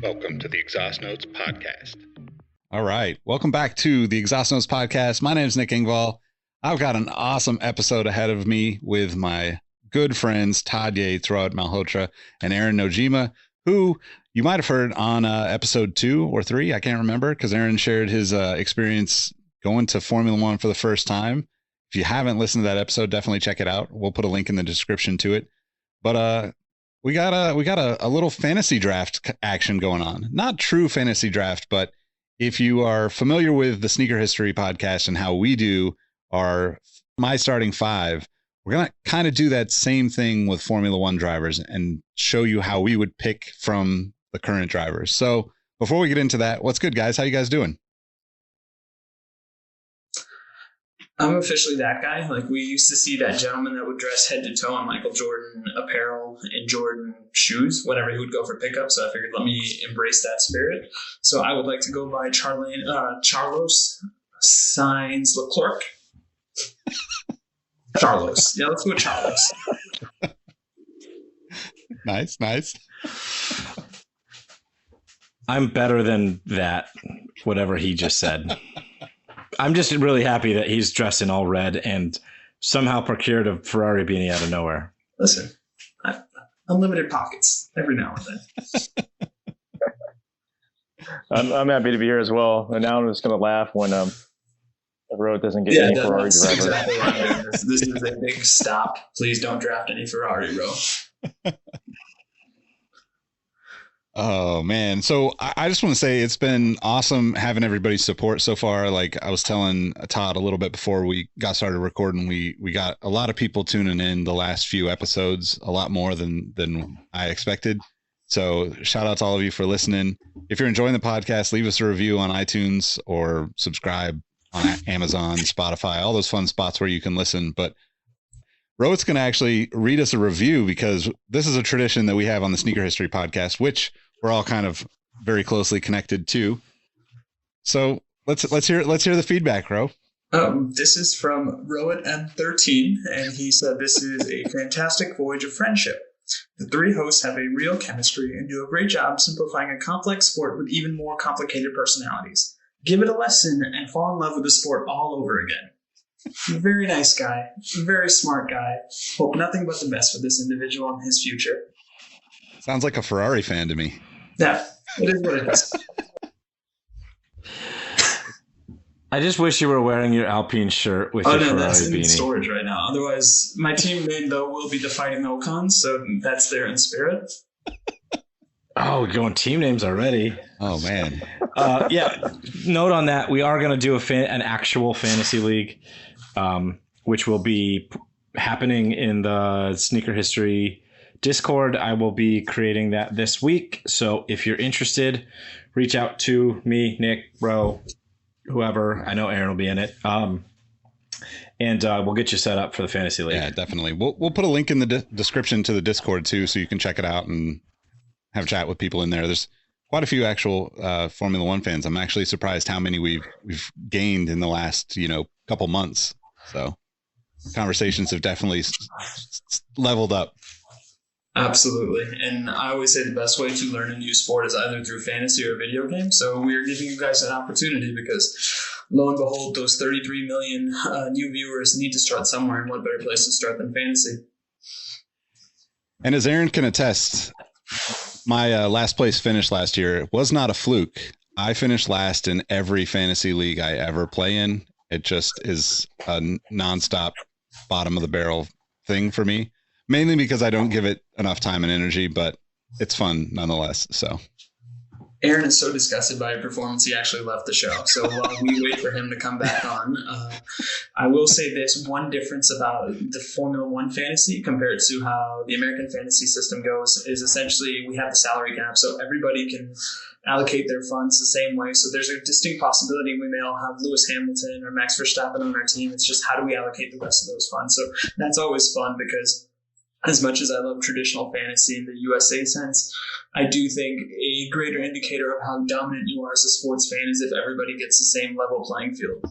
Welcome to the Exhaust Notes Podcast. All right. Welcome back to the Exhaust Notes Podcast. My name is Nick Engvall. I've got an awesome episode ahead of me with my good friends, Todd Yates, Rohit Malhotra, and Aaron Nojima, who you might have heard on episode 2 or 3. I can't remember because Aaron shared his experience going to Formula One for the first time. If you haven't listened to that episode, definitely check it out. We'll put a link in the description to it. But we got a little fantasy draft action going on. Not true fantasy draft, but if you are familiar with the Sneaker History podcast and how we do our My Starting Five, we're going to kind of do that same thing with Formula One drivers and show you how we would pick from the current drivers. So before we get into that, what's good, guys? How you guys doing? I'm officially that guy. Like, we used to see that gentleman that would dress head to toe in Michael Jordan apparel and Jordan shoes whenever he would go for pickup. So I figured, let me embrace that spirit. So I would like to go by Carlos Sainz Leclerc. Carlos. Yeah, let's go with Carlos. Nice. I'm better than that, whatever he just said. I'm just really happy that he's dressed in all red and somehow procured a Ferrari beanie out of nowhere. Listen, unlimited pockets every now and then. I'm happy to be here as well. And now I'm just going to laugh when the road doesn't get any Ferrari driver. Exactly right. This is a big stop. Please don't draft any Ferrari, bro. Oh, man. So I just want to say it's been awesome having everybody's support so far. Like I was telling Todd a little bit before we got started recording, we got a lot of people tuning in the last few episodes, a lot more than I expected. So shout out to all of you for listening. If you're enjoying the podcast, leave us a review on iTunes or subscribe on Amazon, Spotify, all those fun spots where you can listen. But Rohit's going to actually read us a review because this is a tradition that we have on the Sneaker History podcast, which we're all kind of very closely connected to. So let's hear the feedback, Ro. This is from Rohit M13, and he said this is a fantastic voyage of friendship. The three hosts have a real chemistry and do a great job simplifying a complex sport with even more complicated personalities. Give it a lesson and fall in love with the sport all over again. Very nice guy, very smart guy. Hope nothing but the best for this individual and his future. Sounds like a Ferrari fan to me. Yeah, it is what it is. I just wish you were wearing your Alpine shirt with your Ferrari that's beanie. In storage right now. Otherwise, my team name, though, will be the Fighting Ocons, so that's there in spirit. Oh, we're going team names already. Oh, man. Yeah, note on that, we are going to do an actual fantasy league, which will be happening in the Sneaker History Discord. I will be creating that this week. So if you're interested, reach out to me, Nick, Ro, whoever. I know Aaron will be in it. And we'll get you set up for the fantasy league. Yeah, definitely. We'll put a link in the description to the Discord too, so you can check it out and have a chat with people in there. There's quite a few actual Formula One fans. I'm actually surprised how many we've gained in the last couple months. So conversations have definitely leveled up. Absolutely. And I always say the best way to learn a new sport is either through fantasy or video games. So we are giving you guys an opportunity because, lo and behold, those 33 million new viewers need to start somewhere, and what better place to start than fantasy? And as Aaron can attest, my last place finish last year was not a fluke. I finished last in every fantasy league I ever play in. It just is a nonstop bottom of the barrel thing for me. Mainly because I don't give it enough time and energy, but it's fun nonetheless. So Aaron is so disgusted by your performance, he actually left the show. So while we wait for him to come back on, I will say this one difference about the Formula One fantasy compared to how the American fantasy system goes is essentially we have the salary cap, so everybody can allocate their funds the same way. So there's a distinct possibility we may all have Lewis Hamilton or Max Verstappen on our team. It's just how do we allocate the rest of those funds? So that's always fun because as much as I love traditional fantasy in the USA sense, I do think a greater indicator of how dominant you are as a sports fan is if everybody gets the same level playing field.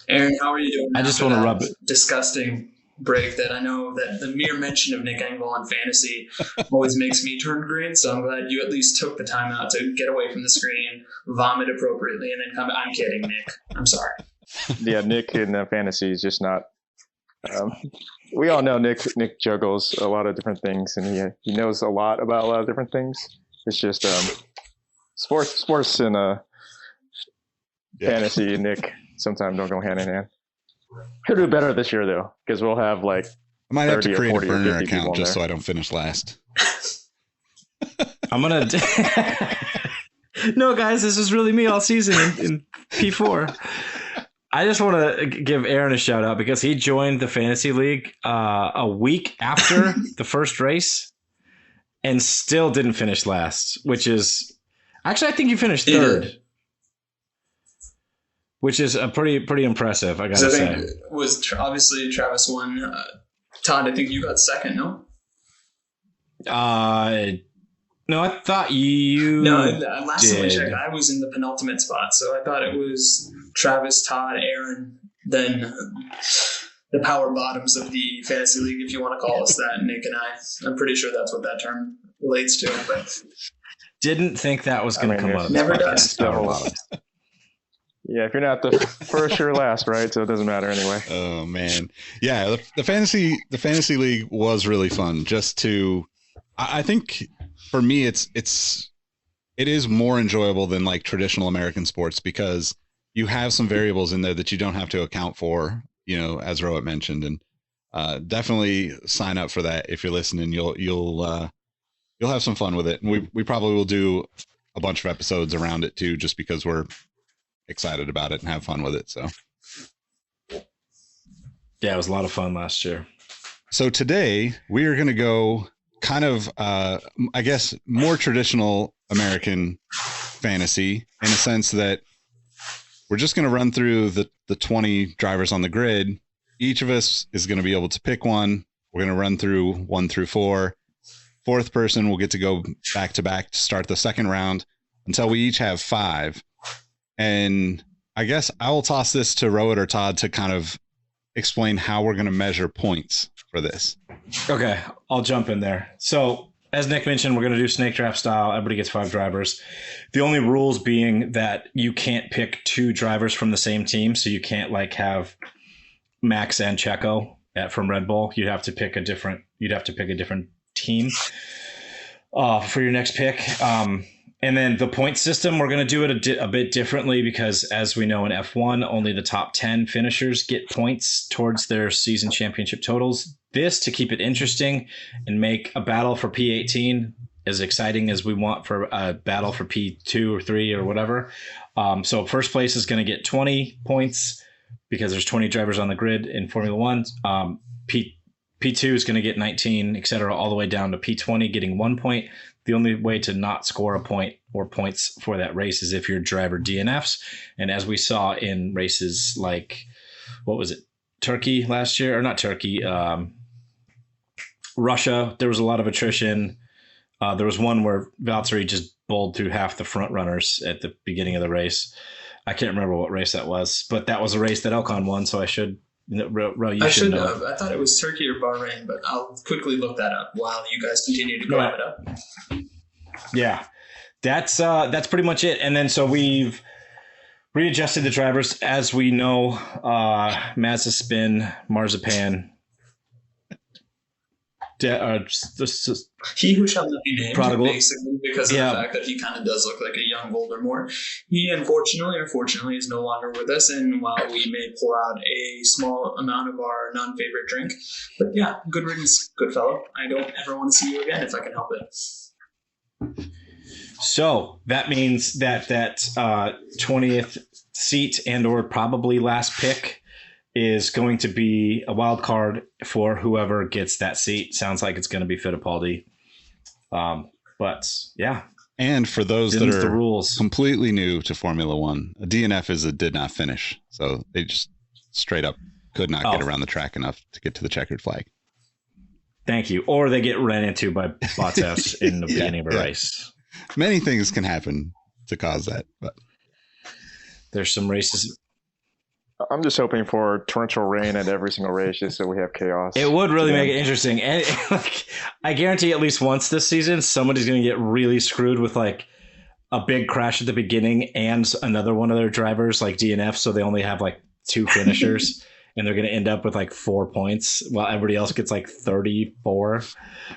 Aaron, how are you doing? I just want to rub it. Disgusting break that I know that the mere mention of Nick Engvall on fantasy always makes me turn green. So I'm glad you at least took the time out to get away from the screen, vomit appropriately, and then come. I'm kidding, Nick. I'm sorry. Yeah, Nick in fantasy is just not. We all know Nick juggles a lot of different things, and he knows a lot about a lot of different things. It's just sports and fantasy and Nick sometimes don't go hand in hand. He'll do better this year though, because we'll have like I might have to create a burner account just so I don't finish last. I'm gonna. No, guys, this is really me all season in P4. I just want to give Aaron a shout out because he joined the fantasy league a week after the first race and still didn't finish last, which is actually I think you finished third. Which is a pretty impressive, I gotta say. It was obviously Travis won. Todd, I think you got second, no? No, I thought you. No, last time I checked, I was in the penultimate spot, so I thought it was Travis, Todd, Aaron, then the power bottoms of the fantasy league, if you want to call us that, Nick and I. I'm pretty sure that's what that term relates to. But didn't think that was going to come up. Never does. Power bottoms. Yeah, if you're not the first, you're last, right? So it doesn't matter anyway. Oh man, yeah. The fantasy league was really fun. Just to, I think for me, it is more enjoyable than like traditional American sports because you have some variables in there that you don't have to account for. You know, as Rohit mentioned, and definitely sign up for that if you're listening. You'll have some fun with it, and we probably will do a bunch of episodes around it too, just because we're excited about it and have fun with it. So yeah, it was a lot of fun last year. So today we are going to go kind of I guess more traditional American fantasy in a sense that we're just going to run through the 20 drivers on the grid. Each of us is going to be able to pick one. We're going to run through 1 through 4. Fourth person will get to go back to back to start the second round until we each have 5. And I guess I will toss this to Rohit or Todd to kind of explain how we're going to measure points for this. Okay, I'll jump in there. So as Nick mentioned, we're going to do snake draft style. Everybody gets 5 drivers. The only rules being that you can't pick 2 drivers from the same team. So you can't like have Max and Checo from Red Bull. You'd have to pick a different team for your next pick. And then the point system, we're going to do it a bit differently because, as we know in F1, only the top 10 finishers get points towards their season championship totals. This to keep it interesting and make a battle for P18 as exciting as we want for a battle for P2 or 3 or whatever. So first place is going to get 20 points because there's 20 drivers on the grid in Formula One. P2 is going to get 19, et cetera, all the way down to P20 getting 1 point. The only way to not score a point or points for that race is if your driver DNFs. And as we saw in races like, what was it, Turkey last year? Or not Turkey, Russia, there was a lot of attrition. There was one where Valtteri just bowled through half the front runners at the beginning of the race. I can't remember what race that was, but that was a race that Elcon won, so I should... I should know. I thought it was Turkey or Bahrain, but I'll quickly look that up while you guys continue to grab it up. Yeah, that's pretty much it. And then so we've readjusted the drivers as we know. Mazepin, Marzipan. He who shall not be named, Prodigal. Basically, because of the fact that he kind of does look like a young Voldemort. He, unfortunately or fortunately, is no longer with us, and while we may pour out a small amount of our non-favorite drink, but yeah, good riddance, good fellow. I don't ever want to see you again if I can help it. So that means that 20th seat and or probably last pick is going to be a wild card for whoever gets that seat. Sounds like it's going to be Fittipaldi. But yeah. And for those that are the rules. Completely new to Formula One, a DNF is a did not finish. So they just straight up could not get around the track enough to get to the checkered flag. Thank you. Or they get ran into by Bottas in the beginning of a race. Many things can happen to cause that, but there's some races. I'm just hoping for torrential rain at every single race, just so we have chaos. It would really make it interesting. And like, I guarantee at least once this season, somebody's going to get really screwed with like a big crash at the beginning and another one of their drivers like DNF. So they only have like 2 finishers and they're going to end up with like 4 points while everybody else gets like 34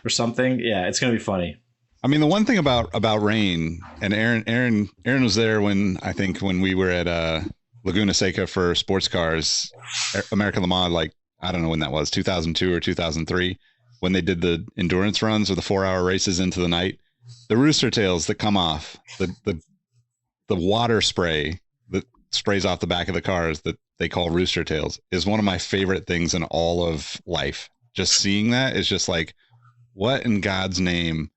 or something. Yeah, it's going to be funny. I mean, the one thing about rain, and Aaron was there when we were at Laguna Seca for sports cars, American Le Mans, like, I don't know when that was, 2002 or 2003, when they did the endurance runs or the 4-hour races into the night. The rooster tails that come off, the water spray that sprays off the back of the cars that they call rooster tails is one of my favorite things in all of life. Just seeing that is just like, what in God's name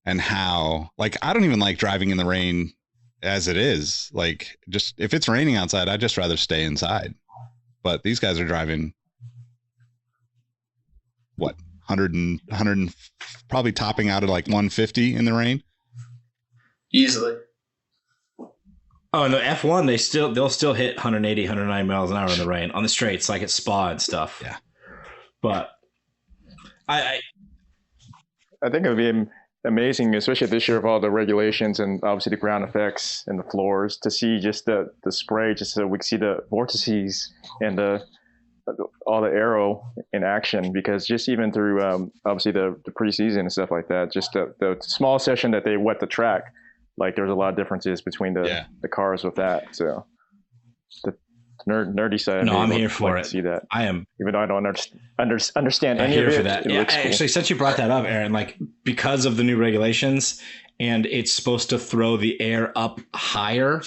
and how? Like, I don't even like driving in the rain as it is. Like, just if it's raining outside, I'd just rather stay inside. But these guys are driving what, 100 probably topping out at like 150 in the rain easily. Oh, and the F1, they'll still hit 180, 190 miles an hour in the rain on the straights, like at Spa and stuff. Yeah, but I think it would be amazing, especially this year, of all the regulations and obviously the ground effects and the floors, to see just the spray, just so we can see the vortices and all the aero in action. Because just even through obviously the preseason and stuff like that, just the small session that they wet the track, like there's a lot of differences between the cars with that. So the nerdy side. No, I'm here for it. See that. I am, even though I don't understand I'm any here of it. For that. Yeah, actually, cool. Since you brought that up, Aaron, like, because of the new regulations, and it's supposed to throw the air up higher,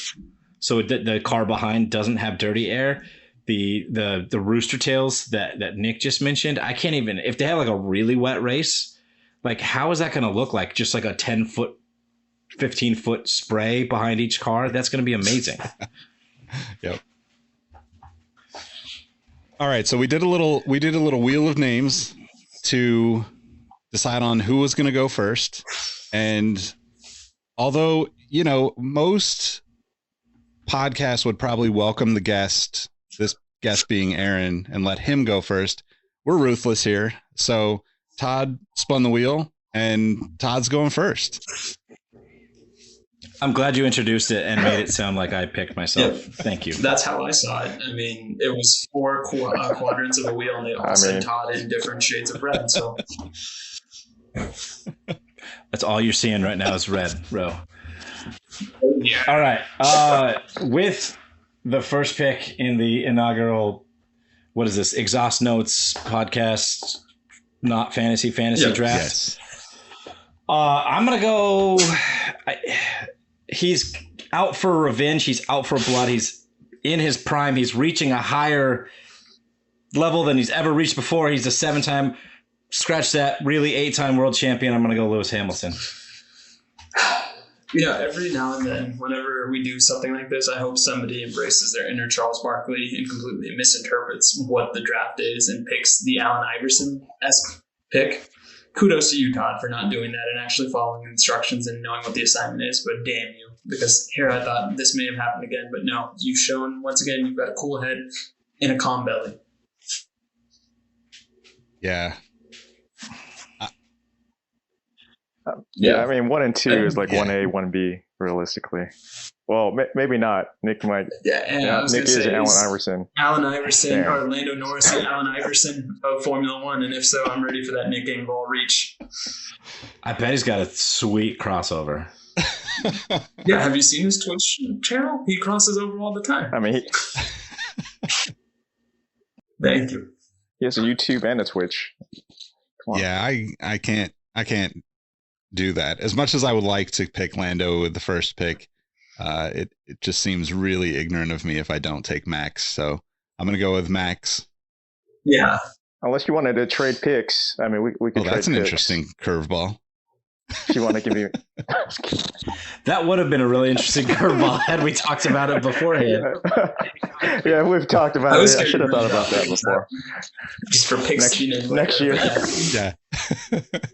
so the car behind doesn't have dirty air. The rooster tails that Nick just mentioned, I can't even, if they have like a really wet race, like, how is that going to look like? Just like a 10-foot, 15-foot spray behind each car? That's going to be amazing. Yep. All right, so we did a little wheel of names to decide on who was going to go first. And although, you know, most podcasts would probably welcome the guest, this guest being Aaron, and let him go first, we're ruthless here. So Todd spun the wheel and Todd's going first. I'm glad you introduced it and made it sound like I picked myself. Yep. Thank you. That's how I saw it. I mean, it was 4 quadrants of a wheel, and they all said Todd in different shades of red. So that's all you're seeing right now is red, bro. Yeah. All right. With the first pick in the inaugural, what is this? Exhaust Notes podcast, not fantasy draft. Yes. I'm gonna go. He's out for revenge. He's out for blood. He's in his prime. He's reaching a higher level than he's ever reached before. He's a 7-time, scratch that, really 8-time world champion. I'm going to go Lewis Hamilton. Yeah, every now and then, whenever we do something like this, I hope somebody embraces their inner Charles Barkley and completely misinterprets what the draft is and picks the Allen Iverson-esque pick. Kudos to you, Todd, for not doing that and actually following instructions and knowing what the assignment is, but damn you. Because here I thought this may have happened again, but no. You've shown, once again, you've got a cool head and a calm belly. Yeah. I mean, 1 and 2 is like 1A, 1B, realistically. Well, maybe not. Nick might. Yeah, Nick is Allen Iverson. Allen Iverson, or Lando Norris, the Allen Iverson of Formula One, and if so, I'm ready for that Nick Engvall reach. I bet he's got a sweet crossover. Yeah, have you seen his Twitch channel? He crosses over all the time. I mean, Thank you. He has a YouTube and a Twitch. Yeah, I can't do that. As much as I would like to pick Lando with the first pick, it just seems really ignorant of me if I don't take Max. So I'm going to go with Max. Yeah. Unless you wanted to trade picks. I mean, we could trade that's an picks. interesting curveball. If you want to give me... That would have been a really interesting curveball had we talked about it beforehand. Yeah, we've talked about it. I should have thought about that before. Just for picks next year. Yeah.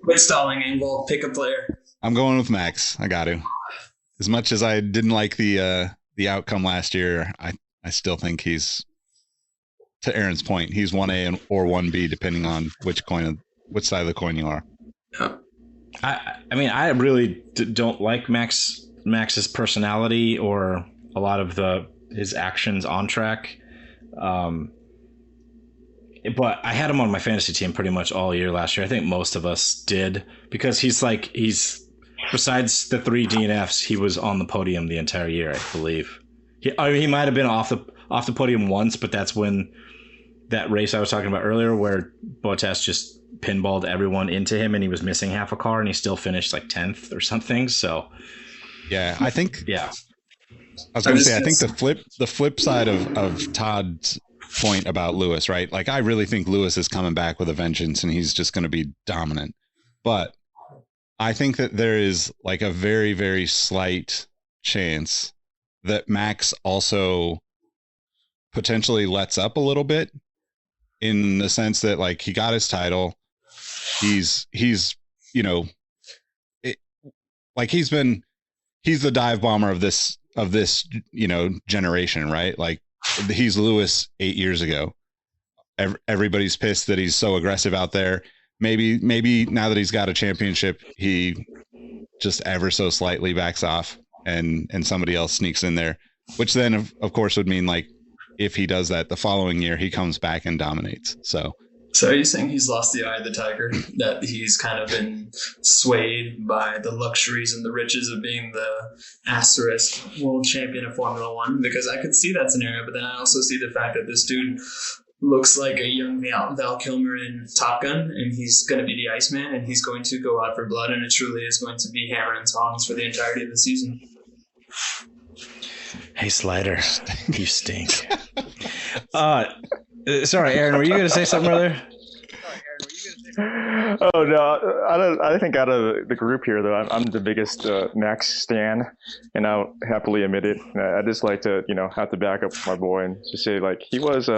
Quit stalling, Engvall. Pick a player. I'm going with Max. I got to. As much as I didn't like the outcome last year, I still think he's to Aaron's point, he's 1A or 1B depending on which side of the coin you are. I mean, I really don't like Max's personality or a lot of his actions on track. But I had him on my fantasy team pretty much all year last year. I think most of us did, because he's besides the 3 DNFs, he was on the podium the entire year, I believe. He might have been off the podium once, but that's when that race I was talking about earlier where Bottas just pinballed everyone into him and he was missing half a car and he still finished like 10th or something. So yeah, I think I was going to say, I think the flip side of Todd's point about Lewis, right? Like, I really think Lewis is coming back with a vengeance and he's just going to be dominant. But I think that there is like a very, very slight chance that Max also potentially lets up a little bit, in the sense that, like, he got his title. He's he's the dive bomber of this generation, right? Like, he's Lewis 8 years ago. Everybody's pissed that he's so aggressive out there. Maybe now that he's got a championship, he just ever so slightly backs off and somebody else sneaks in there, which then of course would mean, like, if he does that the following year, he comes back and dominates. So are you saying he's lost the eye of the tiger? That he's kind of been swayed by the luxuries and the riches of being the asterisk world champion of Formula One? Because I could see that scenario, but then I also see the fact that this dude looks like a young Val Kilmer in Top Gun, and he's going to be the Iceman, and he's going to go out for blood, and it truly is going to be hammer and tongs for the entirety of the season. Hey, Slider, you stink. Sorry, Aaron, were you going to say something earlier? Oh no, I think out of the group here, though, I'm the biggest Max stan, and I'll happily admit it. I just like to, have to back up my boy and just say, like, he was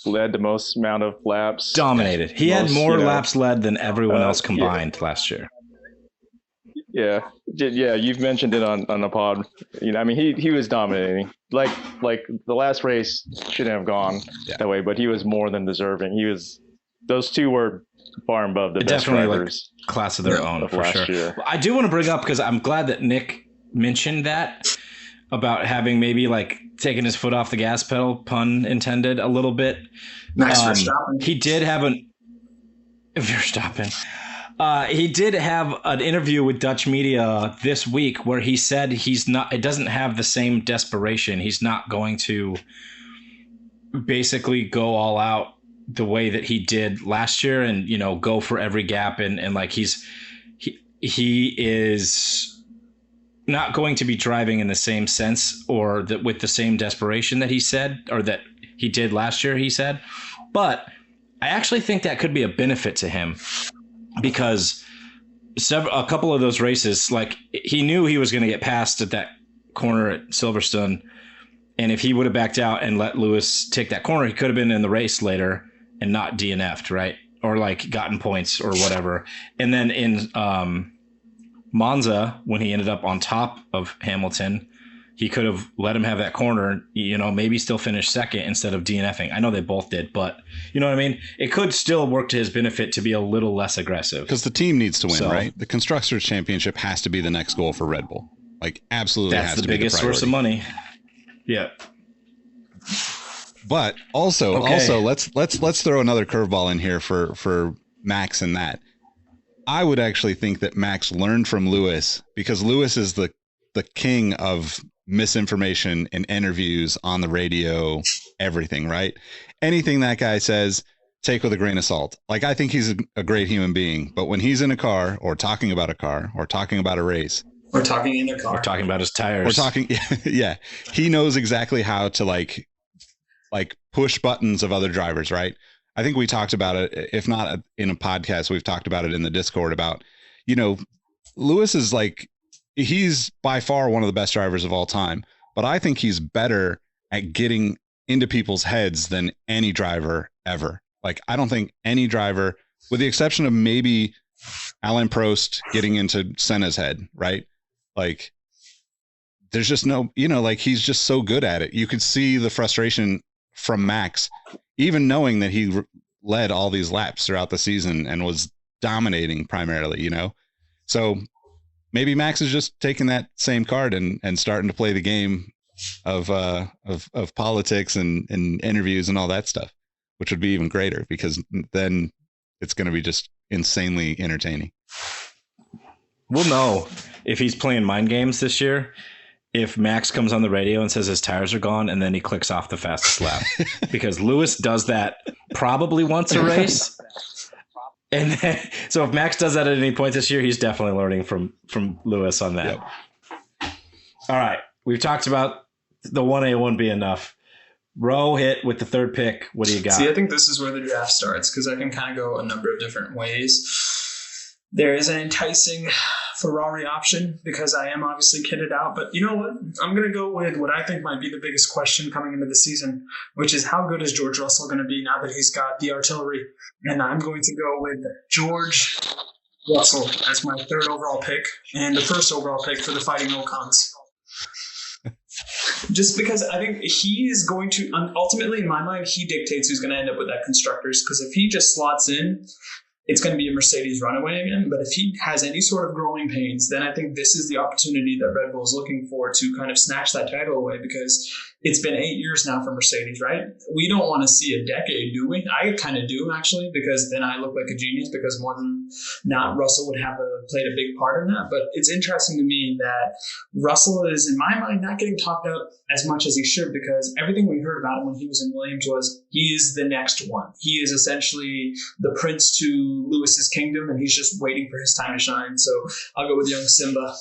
led the most amount of laps. Dominated. He had more laps led than everyone else combined last year. Yeah, you've mentioned it on the pod. I mean, he was dominating. Like the last race shouldn't have gone that way, but he was more than deserving. Those two were far and above the best drivers. Like class of their own, for sure. Year. I do want to bring up, because I'm glad that Nick mentioned that about having maybe like taken his foot off the gas pedal, pun intended, a little bit. Max Verstappen. He did have Verstappen. He did have an interview with Dutch media this week where he said it doesn't have the same desperation. He's not going to basically go all out the way that he did last year and, go for every gap. And like, he is not going to be driving in the same sense or that with the same desperation that he said, or that he did last year, he said. But I actually think that could be a benefit to him, because a couple of those races, like, he knew he was going to get passed at that corner at Silverstone, and if he would have backed out and let Lewis take that corner, he could have been in the race later and not DNF'd, right? Or like gotten points or whatever. And then in Monza, when he ended up on top of Hamilton, he could have let him have that corner, maybe still finish second instead of DNFing. I know they both did, but you know what I mean? It could still work to his benefit to be a little less aggressive. Because the team needs to win, right? The Constructors' Championship has to be the next goal for Red Bull. Like, absolutely has to be the biggest source of money. Yeah. But also, let's throw another curveball in here for Max and that. I would actually think that Max learned from Lewis, because Lewis is the king of misinformation in interviews, on the radio, everything, right? Anything that guy says, take with a grain of salt. Like, I think he's a great human being, but when he's in a car or talking about a race, or talking in a car, or talking about his tires, he knows exactly how to like push buttons of other drivers, right? I think we talked about it, if not in a podcast, we've talked about it in the Discord about, Lewis is like, he's by far one of the best drivers of all time, but I think he's better at getting into people's heads than any driver ever. Like, I don't think any driver, with the exception of maybe Alain Prost getting into Senna's head, right? Like, there's just no, like, he's just so good at it. You could see the frustration from Max, even knowing that he led all these laps throughout the season and was dominating primarily, you know? So maybe Max is just taking that same card and starting to play the game of politics and interviews and all that stuff, which would be even greater, because then it's going to be just insanely entertaining. We'll know if he's playing mind games this year if Max comes on the radio and says his tires are gone and then he clicks off the fastest lap, because Lewis does that probably once a race. And then, so if Max does that at any point this year, he's definitely learning from Lewis on that. Yep. All right. We've talked about the 1A, 1B enough. Row hit with the third pick. What do you got? See, I think this is where the draft starts, because I can kind of go a number of different ways. There is an enticing Ferrari option because I am obviously kitted out. But you know what? I'm going to go with what I think might be the biggest question coming into the season, which is how good is George Russell going to be now that he's got the artillery? And I'm going to go with George Russell as my third overall pick and the first overall pick for the Fighting Ocons. Just because I think he is going to, ultimately in my mind, he dictates who's going to end up with that constructors. Because if he just slots in, it's going to be a Mercedes runaway again. But if he has any sort of growing pains, then I think this is the opportunity that Red Bull is looking for to kind of snatch that title away, because it's been 8 years now for Mercedes, right? We don't want to see a decade, do we? I kind of do, actually, because then I look like a genius, because more than not, Russell would have played a big part in that. But it's interesting to me that Russell is, in my mind, not getting talked about as much as he should, because everything we heard about him when he was in Williams was he is the next one. He is essentially the prince to Lewis's kingdom, and he's just waiting for his time to shine. So I'll go with young Simba.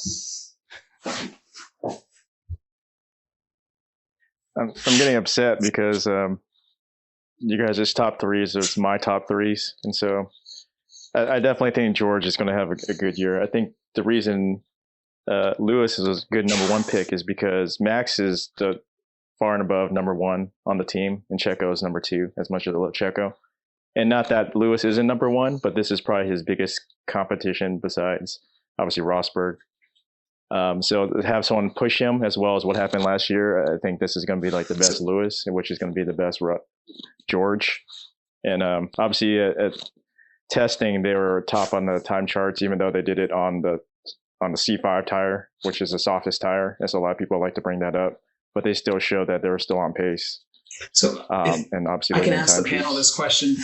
I'm getting upset because you guys' top threes are my top threes. And so I definitely think George is going to have a good year. I think the reason Lewis is a good number one pick is because Max is far and above number one on the team, and Checo is number two, as much as I love Checo. And not that Lewis isn't number one, but this is probably his biggest competition besides, obviously, Rosberg. So to have someone push him, as well as what happened last year, I think this is going to be like the best Lewis, which is going to be the best George. And obviously at testing, they were top on the time charts, even though they did it on the C5 tire, which is the softest tire. As a lot of people like to bring that up, but they still show that they were still on pace. So and obviously I can ask the panel this question.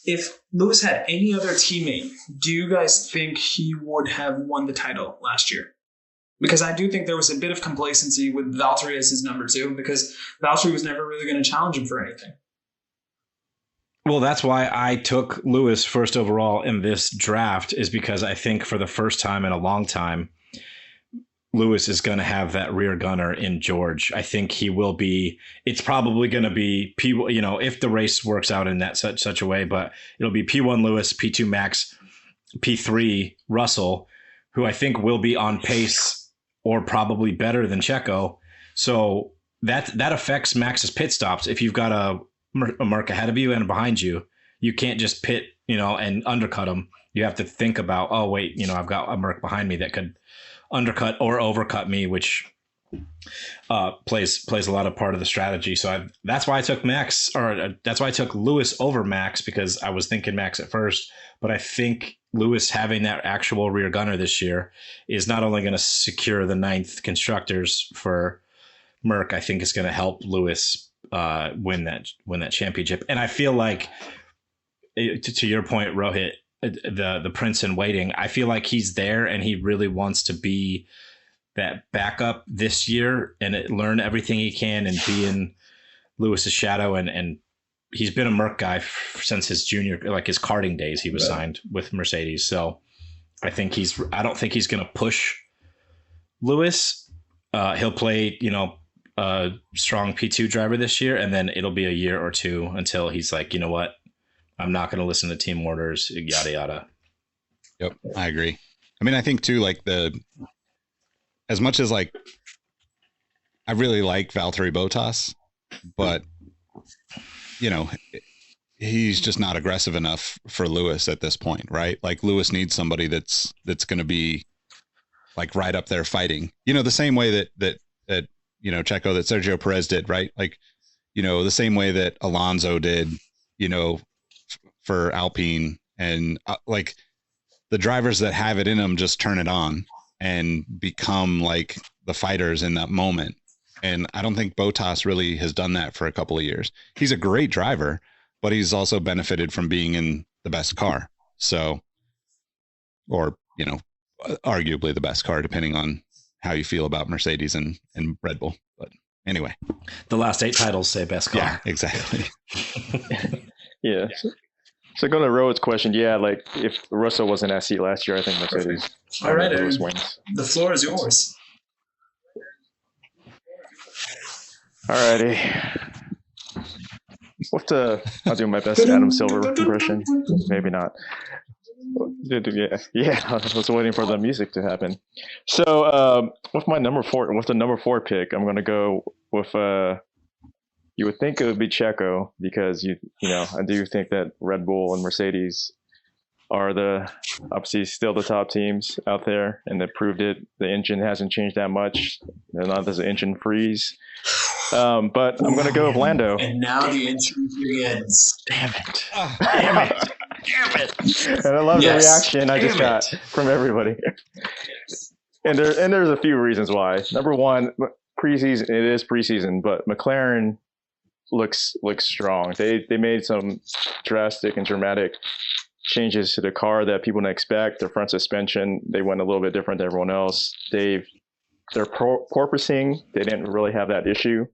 If Lewis had any other teammate, do you guys think he would have won the title last year? Because I do think there was a bit of complacency with Valtteri as his number two, because Valtteri was never really going to challenge him for anything. Well, that's why I took Lewis first overall in this draft, is because I think for the first time in a long time, Lewis is going to have that rear gunner in George. I think he will be. It's probably going to be if the race works out in that such a way, but it'll be P1 Lewis, P2 Max, P3 Russell, who I think will be on pace or probably better than Checo. So that affects Max's pit stops. If you've got a Merc ahead of you and behind you, you can't just pit, and undercut him. You have to think about, oh wait, I've got a Merc behind me that could undercut or overcut me, which plays a lot of part of the strategy. So that's why I took Max, or that's why I took Lewis over Max, because I was thinking Max at first, but I think Lewis having that actual rear gunner this year is not only going to secure the 9th constructors for Merc, I think it's going to help Lewis win that championship. And I feel like, to your point, Rohit, the prince in waiting, I feel like he's there and he really wants to be that backup this year and learn everything he can and be in Lewis's shadow. And he's been a Merc guy since his junior, like his karting days. He was signed with Mercedes. So I don't think he's going to push Lewis. He'll play, a strong P2 driver this year, and then it'll be a year or two until he's like, you know what? I'm not going to listen to team orders, yada, yada. Yep. I agree. I mean, I think too, like as much as like, I really like Valtteri Bottas, but he's just not aggressive enough for Lewis at this point, right? Like Lewis needs somebody that's going to be like right up there fighting, the same way that Checo, that Sergio Perez did, right? Like, the same way that Alonso did for Alpine, and like the drivers that have it in them just turn it on and become like the fighters in that moment. And I don't think Bottas really has done that for a couple of years. He's a great driver, but he's also benefited from being in the best car. So, or, arguably the best car, depending on how you feel about Mercedes and Red Bull. But anyway, the last 8 titles say best car. Yeah, exactly. Yeah. So going to Rohit's question, like if Russell wasn't at seat last year, I think Mercedes. All right, Aaron, wins. The floor is yours. Alrighty. I'll do my best Adam Silver impression. Maybe not. Yeah. I was waiting for the music to happen. So with the number 4 pick, I'm going to go with. You would think it would be Checo because I do think that Red Bull and Mercedes are obviously still the top teams out there, and they proved it. The engine hasn't changed that much. There's an engine freeze. But I'm going to go with Lando. And now the entry begins. Damn it. Damn it. And I love the reaction I just got from everybody. And there's a few reasons why. Number one, preseason. It is preseason, but McLaren looks strong. They made some drastic and dramatic changes to the car that people didn't expect. Their front suspension, they went a little bit different than everyone else. Their porpoising, they didn't really have that issue.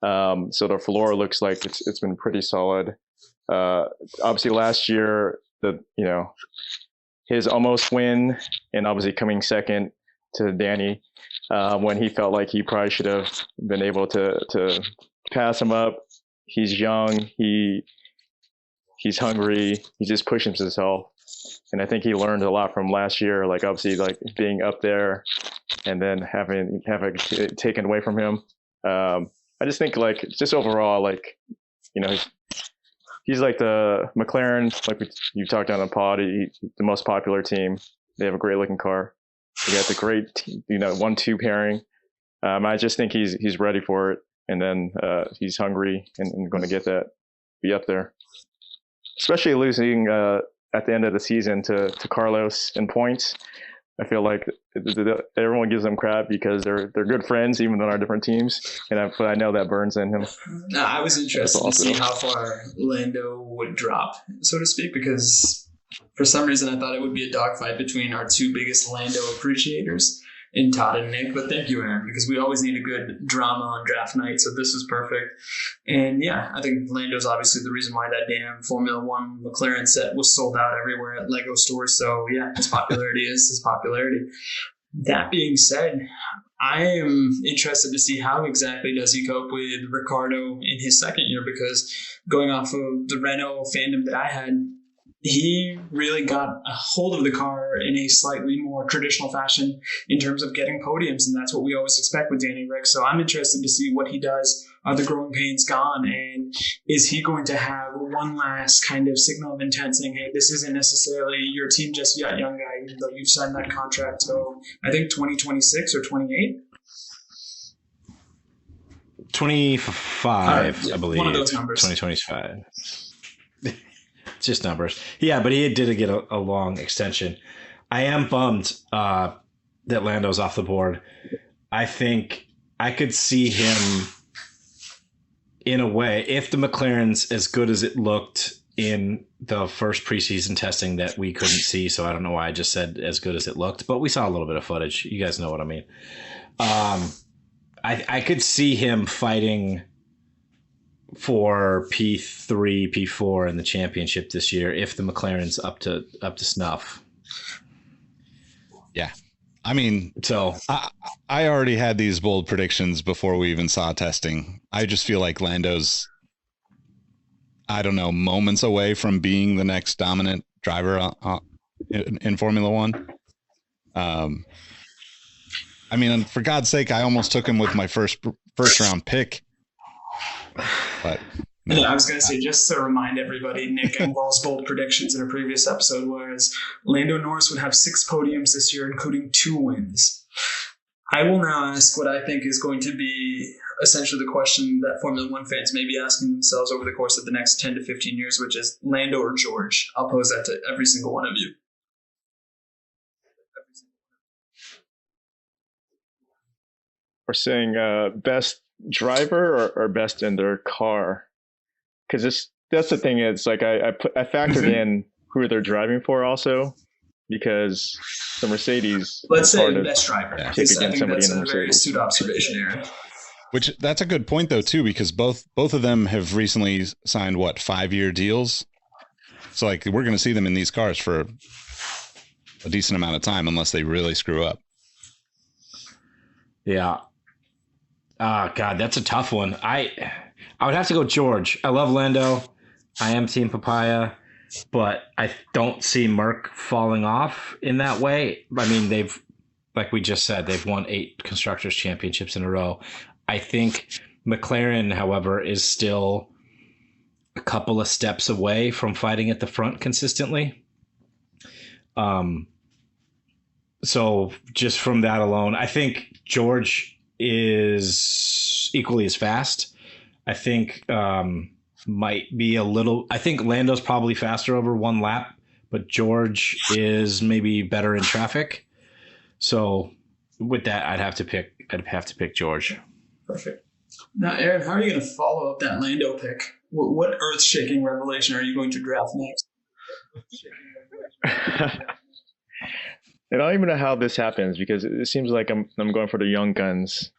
So the floor looks like it's been pretty solid. Obviously last year, his almost win, and obviously coming second to Danny, when he felt like he probably should have been able to pass him up. He's young. He's hungry. He just pushes himself. And I think he learned a lot from last year, like obviously like being up there and then having it taken away from him. I just think like just overall, like, he's like the McLaren, like you talked on the pod, the most popular team. They have a great looking car. They got the great, 1-2 pairing. I just think he's ready for it. And then he's hungry and going to get that, be up there. Especially losing at the end of the season to Carlos in points. I feel like everyone gives them crap because they're good friends, even though they're on different teams. But I know that burns in him. No, I was interested to see how far Lando would drop, so to speak, because for some reason I thought it would be a dogfight between our 2 biggest Lando appreciators, in Todd and Nick. But thank you, Aaron, because we always need a good drama on draft night, so this is perfect. And yeah, I think Lando's obviously the reason why that damn Formula One McLaren set was sold out everywhere at Lego stores. So yeah, his popularity is his popularity. That being said, I am interested to see how exactly does he cope with Ricciardo in his second year, because going off of the Renault fandom that I had, he really got a hold of the car in a slightly more traditional fashion in terms of getting podiums, and that's what we always expect with Danny Rick. So I'm interested to see what he does. Are the growing pains gone, and is he going to have one last kind of signal of intent saying, hey, this isn't necessarily your team just yet, young guy, even though you've signed that contract till I think 2026 or 28? 25, I believe. One of those numbers. 2025. It's just numbers. Yeah, but he did get a long extension. I am bummed that Lando's off the board. I think I could see him in a way, if the McLaren's as good as it looked in the first preseason testing that we couldn't see, so I don't know why I just said as good as it looked, but we saw a little bit of footage. You guys know what I mean. I could see him fighting for P3, P4 in the championship this year if the McLaren's up to snuff. Yeah. I mean, so I already had these bold predictions before we even saw testing. I just feel like Lando's, I don't know, moments away from being the next dominant driver in Formula One. I mean, for God's sake, I almost took him with my first round pick. But no. I was going to say, just to remind everybody, Nick Engvall's bold predictions in a previous episode was Lando Norris would have 6 podiums this year, including 2 wins. I will now ask what I think is going to be essentially the question that Formula One fans may be asking themselves over the course of the next 10 to 15 years, which is Lando or George? I'll pose that to every single one of you. We're saying best driver or best in their car, because that's the thing. It's like I factored in who they're driving for also, because the Mercedes. Let's say best driver. Yeah. I think that's a very astute observation, Aaron. Which that's a good point though too, because both of them have recently signed 5-year deals. So like we're going to see them in these cars for a decent amount of time unless they really screw up. Yeah. God, that's a tough one. I would have to go George. I love Lando. I am Team Papaya, but I don't see Merc falling off in that way. I mean, they've, like we just said, they've won 8 Constructors' Championships in a row. I think McLaren, however, is still a couple of steps away from fighting at the front consistently. So just from that alone, I think George is equally as fast. I think might be a little. I think Lando's probably faster over one lap, but George is maybe better in traffic. So with that, I'd have to pick George. Perfect. Now, Aaron, how are you going to follow up that Lando pick? What earth-shaking revelation are you going to draft next? I don't even know how this happens because it seems like I'm going for the young guns.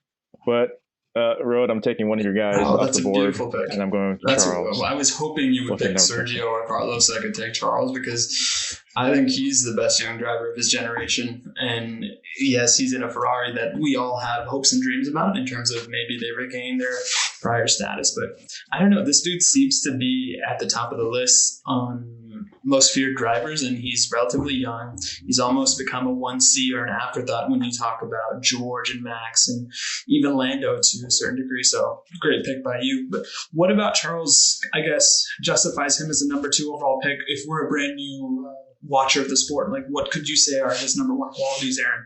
But Road, I'm taking one of your guys off the board. Beautiful pick. And I'm going with Charles. I was hoping you would pick Sergio or Carlos so I could take Charles because I think he's the best young driver of his generation. And yes, he's in a Ferrari that we all have hopes and dreams about in terms of maybe they regain their prior status. But I don't know. This dude seems to be at the top of the list on most feared drivers, and he's relatively young. He's almost become a 1C or an afterthought when you talk about George and Max and even Lando to a certain degree. So great pick by you. But what about Charles, I guess, justifies him as a number 2 overall pick if we're a brand new watcher of the sport? Like, what could you say are his number 1 qualities, Aaron?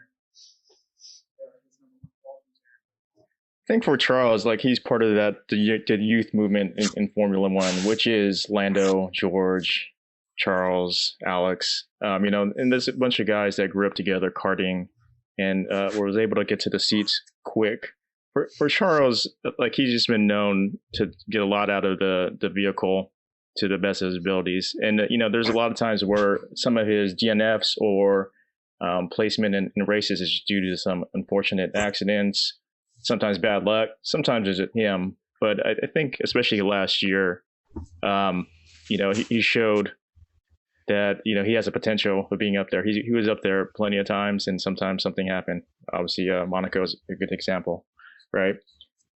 I think for Charles, like he's part of the youth movement in Formula One, which is Lando, George, Charles, Alex, and there's a bunch of guys that grew up together karting and was able to get to the seats quick. For Charles, like he's just been known to get a lot out of the vehicle to the best of his abilities. And, there's a lot of times where some of his DNFs or placement in races is due to some unfortunate accidents, sometimes bad luck, sometimes it's him. But I think especially last year, he showed that he has a potential for being up there. He was up there plenty of times, and sometimes something happened. Obviously, Monaco is a good example, right?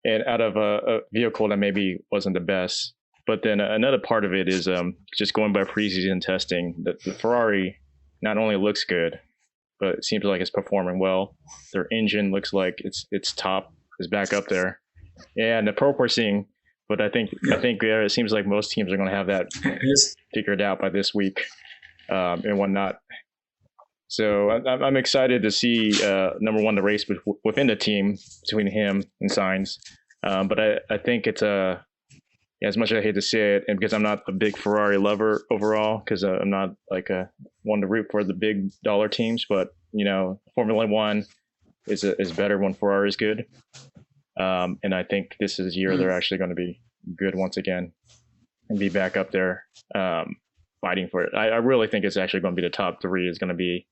And out of a vehicle that maybe wasn't the best, but then another part of it is just going by preseason testing. That the Ferrari not only looks good, but it seems like it's performing well. Their engine looks like it's top, is back up there, and the perp we're seeing. But I think it seems like most teams are going to have that figured out by this week and whatnot. So I'm excited to see number 1 the race within the team between him and Sainz. But I think it's as much as I hate to say it, and because I'm not a big Ferrari lover overall, because I'm not like one to root for the big dollar teams, but Formula One is better when Ferrari is good. And I think this is the year they're actually going to be good once again and be back up there fighting for it. I really think it's actually going to be the top 3 is going to be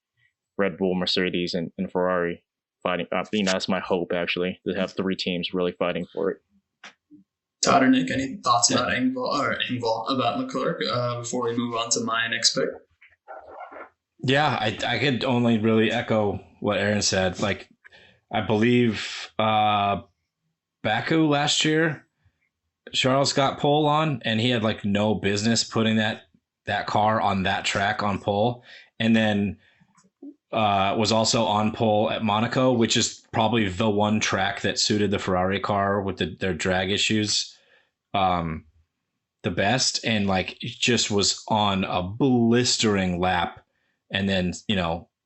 Red Bull, Mercedes, and Ferrari fighting. That's my hope, actually, to have 3 teams really fighting for it. Todd or Nick, any thoughts about about Leclerc before we move on to my next pick? Yeah, I could only really echo what Aaron said. Like, I believe Baku last year, Charles got pole on, and he had like no business putting that car on that track on pole, and then was also on pole at Monaco, which is probably the one track that suited the Ferrari car with their drag issues the best, and like just was on a blistering lap, and then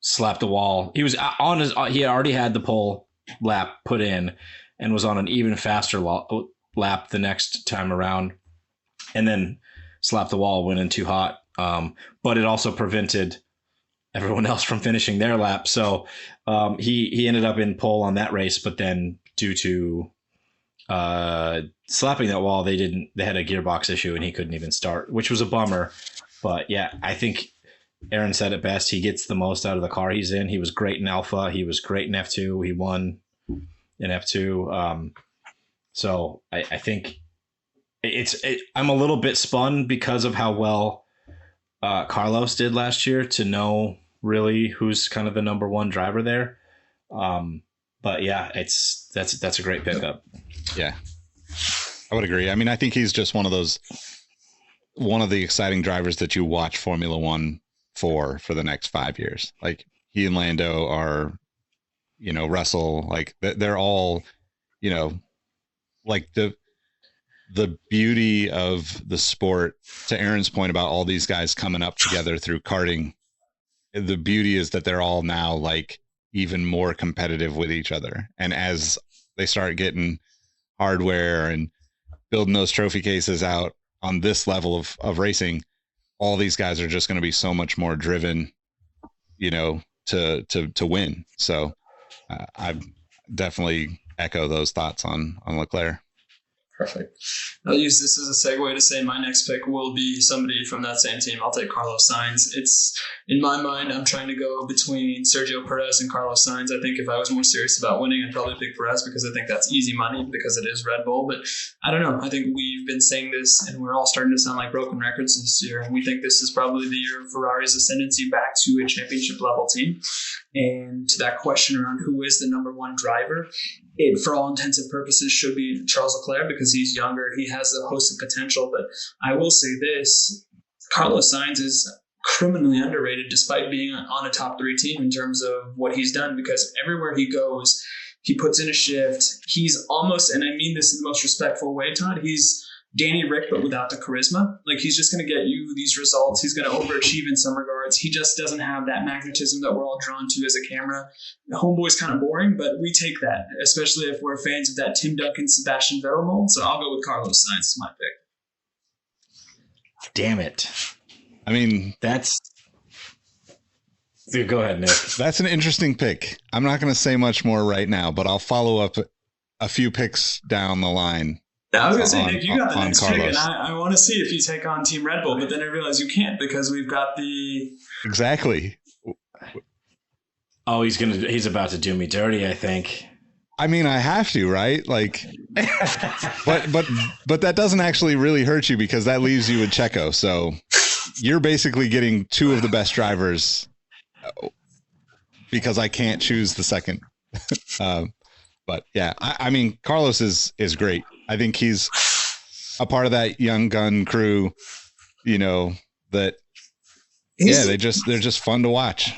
slapped the wall. He was on he already had the pole lap put in and was on an even faster lap the next time around, and then slapped the wall, went in too hot. But it also prevented everyone else from finishing their lap. So he ended up in pole on that race, but then due to slapping that wall, they had a gearbox issue and he couldn't even start, which was a bummer. But yeah, I think Aaron said it best. He gets the most out of the car he's in. He was great in Alpha. He was great in F2. He won in F2. So I think I'm a little bit spun because of how well Carlos did last year to know really who's kind of the number one driver there. But yeah, that's a great pickup. Yeah, I would agree. I mean, I think he's just one of the exciting drivers that you watch Formula One for the next 5 years. Like he and Lando are, Russell, like they're all, like the beauty of the sport, to Aaron's point about all these guys coming up together through karting. The beauty is that they're all now like even more competitive with each other. And as they start getting hardware and building those trophy cases out on this level of racing, all these guys are just going to be so much more driven, to win. So I definitely echo those thoughts on Leclerc. Perfect. I'll use this as a segue to say my next pick will be somebody from that same team. I'll take Carlos Sainz. It's, in my mind, I'm trying to go between Sergio Perez and Carlos Sainz. I think if I was more serious about winning, I'd probably pick Perez because I think that's easy money because it is Red Bull. But I don't know. I think we've been saying this and we're all starting to sound like broken records this year. And we think this is probably the year of Ferrari's ascendancy back to a championship level team. And to that question around who is the number one driver, it, for all intents and purposes, should be Charles Leclerc because he's younger. He has a host of potential. But I will say this, Carlos Sainz is criminally underrated despite being on a top 3 team in terms of what he's done, because everywhere he goes, he puts in a shift. He's almost, and I mean this in the most respectful way, Todd, he's Danny Rick, but without the charisma. Like, he's just going to get you these results. He's going to overachieve in some regards. He just doesn't have that magnetism that we're all drawn to as a camera. The homeboy's kind of boring, but we take that, especially if we're fans of that Tim Duncan, Sebastian Vettel mold. So I'll go with Carlos Sainz as my pick. Damn it. I mean, Dude, go ahead, Nick. That's an interesting pick. I'm not going to say much more right now, but I'll follow up a few picks down the line. I was going to say, Nick, you got the next pick, and I want to see if you take on Team Red Bull, but then I realize you can't because we've got the... Exactly. Oh, he's about to do me dirty, I think. I mean, I have to, right? Like, but that doesn't actually really hurt you because that leaves you with Checo. So you're basically getting 2 of the best drivers because I can't choose the second. But yeah, I mean, Carlos is great. I think he's a part of that young gun crew, that, they're just fun to watch.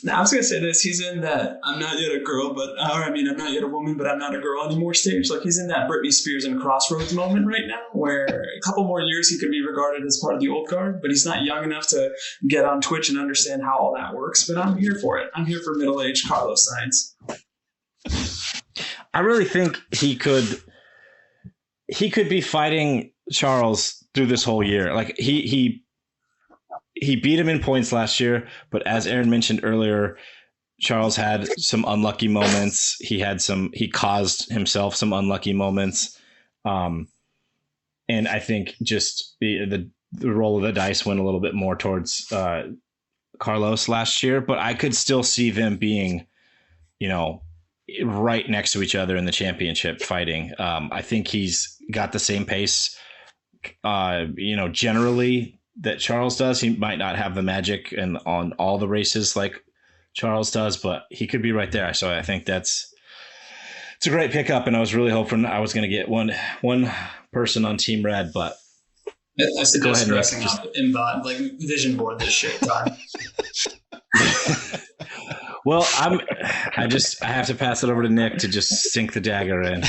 Now, I was going to say this. He's in that I'm not yet a girl, I'm not yet a woman, but I'm not a girl anymore stage. Like, he's in that Britney Spears and Crossroads moment right now where a couple more years he could be regarded as part of the old guard, but he's not young enough to get on Twitch and understand how all that works. But I'm here for it. I'm here for middle-aged Carlos Sainz. I really think he could be fighting Charles through this whole year. Like he beat him in points last year, but as Aaron mentioned earlier, Charles had some unlucky moments. He caused himself some unlucky moments. And I think just the roll of the dice went a little bit more towards Carlos last year, but I could still see them being, right next to each other in the championship fighting. I think he's got the same pace, generally that Charles does. He might not have the magic and on all the races like Charles does, but he could be right there. So I think it's a great pickup. And I was really hoping I was going to get one person on Team Red, but I suggest dressing up in like vision board this shit, Todd. Well, I have to pass it over to Nick to just sink the dagger in.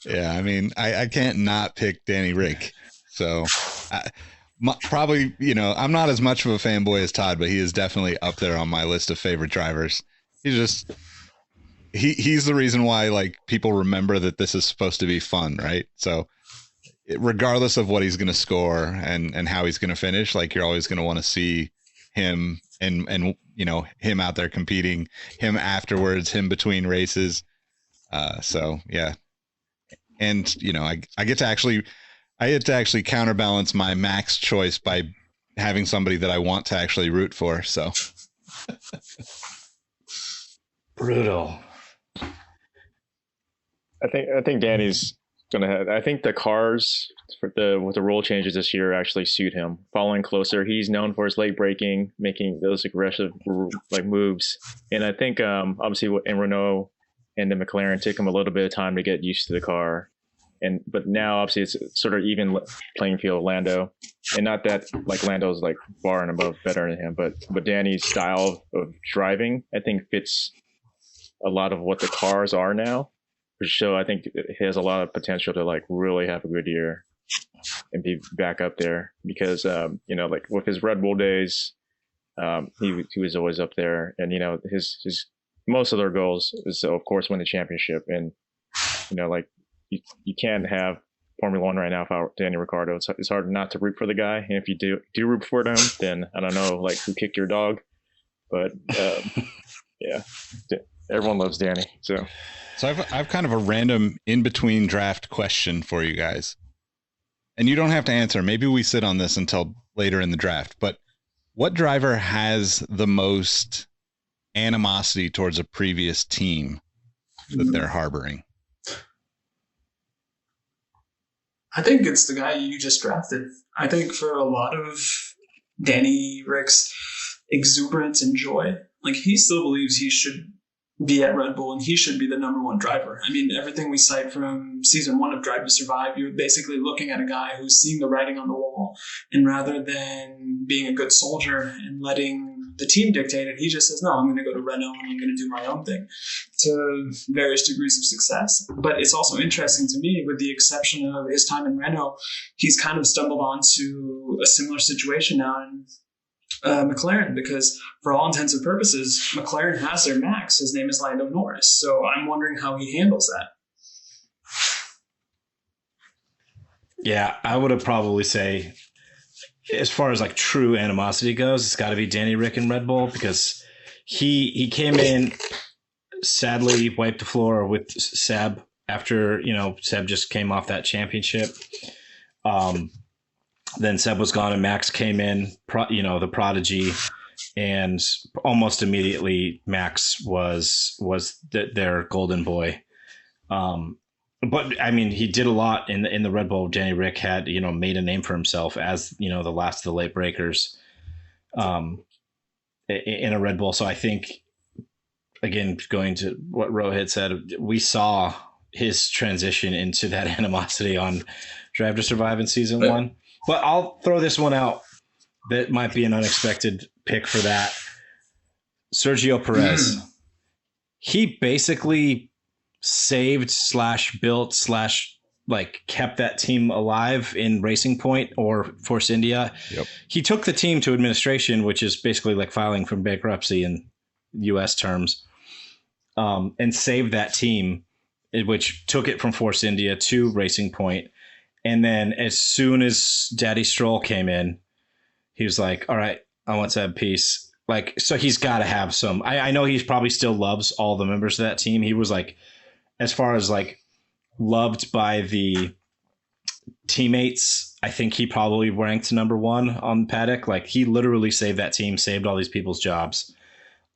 Yeah, I mean, I can't not pick Danny Rick. So probably, I'm not as much of a fanboy as Todd, but he is definitely up there on my list of favorite drivers. He's just he's the reason why like people remember that this is supposed to be fun, right? So regardless of what he's going to score and how he's going to finish, like you're always going to want to see him and you know, him out there competing, him afterwards, him between races. So yeah. And you know, I get to actually counterbalance my Max choice by having somebody that I want to actually root for. So brutal. I think Danny's gonna have. I think the cars with the rule changes this year actually suit him. Following closer, he's known for his late braking, making those aggressive like moves, and I think obviously in Renault and the McLaren took him a little bit of time to get used to the car, but now obviously it's sort of even playing field with Lando, and not that like Lando's like far and above better than him, but Danny's style of driving I think fits a lot of what the cars are now. So I think he has a lot of potential to like really have a good year and be back up there because, you know, like with his Red Bull days, he was always up there, and, you know, his most of their goals is of course win the championship. And, you know, like you can't have Formula One right now without Danny Ricciardo. It's hard not to root for the guy. And if you do root for him, then I don't know, like who kicked your dog, but, yeah, everyone loves Danny. So I've kind of a random in between draft question for you guys, and you don't have to answer. Maybe we sit on this until later in the draft, but what driver has the most animosity towards a previous team that they're harboring? I think it's the guy you just drafted. I think for a lot of Danny Rick's exuberance and joy, like he still believes he should be at Red Bull and he should be the number one driver. I mean, everything we cite from season 1 of Drive to Survive, you're basically looking at a guy who's seeing the writing on the wall, and rather than being a good soldier and letting the team dictate it, he just says, no, I'm going to go to Renault and I'm going to do my own thing to various degrees of success. But it's also interesting to me, with the exception of his time in Renault, he's kind of stumbled onto a similar situation now in McLaren, because for all intents and purposes, McLaren has their Max. His name is Lando Norris. So I'm wondering how he handles that. Yeah, I would have probably say, as far as like true animosity goes, it's got to be Danny Rick and Red Bull, because he came in, sadly wiped the floor with Seb after, you know, Seb just came off that championship. Then Seb was gone and Max came in, you know, the prodigy, and almost immediately Max was their golden boy. But I mean, he did a lot in the Red Bull. Danny Rick had, you know, made a name for himself as, you know, the last of the late breakers in a Red Bull. So I think, again, going to what Rohit said, we saw his transition into that animosity on Drive to Survive in season 1. But I'll throw this one out that might be an unexpected pick for that. Sergio Perez. He basically saved / built / like kept that team alive in Racing Point or Force India. Yep. He took the team to administration, which is basically like filing for bankruptcy in US terms, and saved that team, which took it from Force India to Racing Point. And then as soon as Daddy Stroll came in, he was like, all right, I want to have peace. Like, so he's got to have some, I know he probably still loves all the members of that team. He was like, as far as like loved by the teammates, I think he probably ranked number 1 on paddock. Like he literally saved that team, saved all these people's jobs.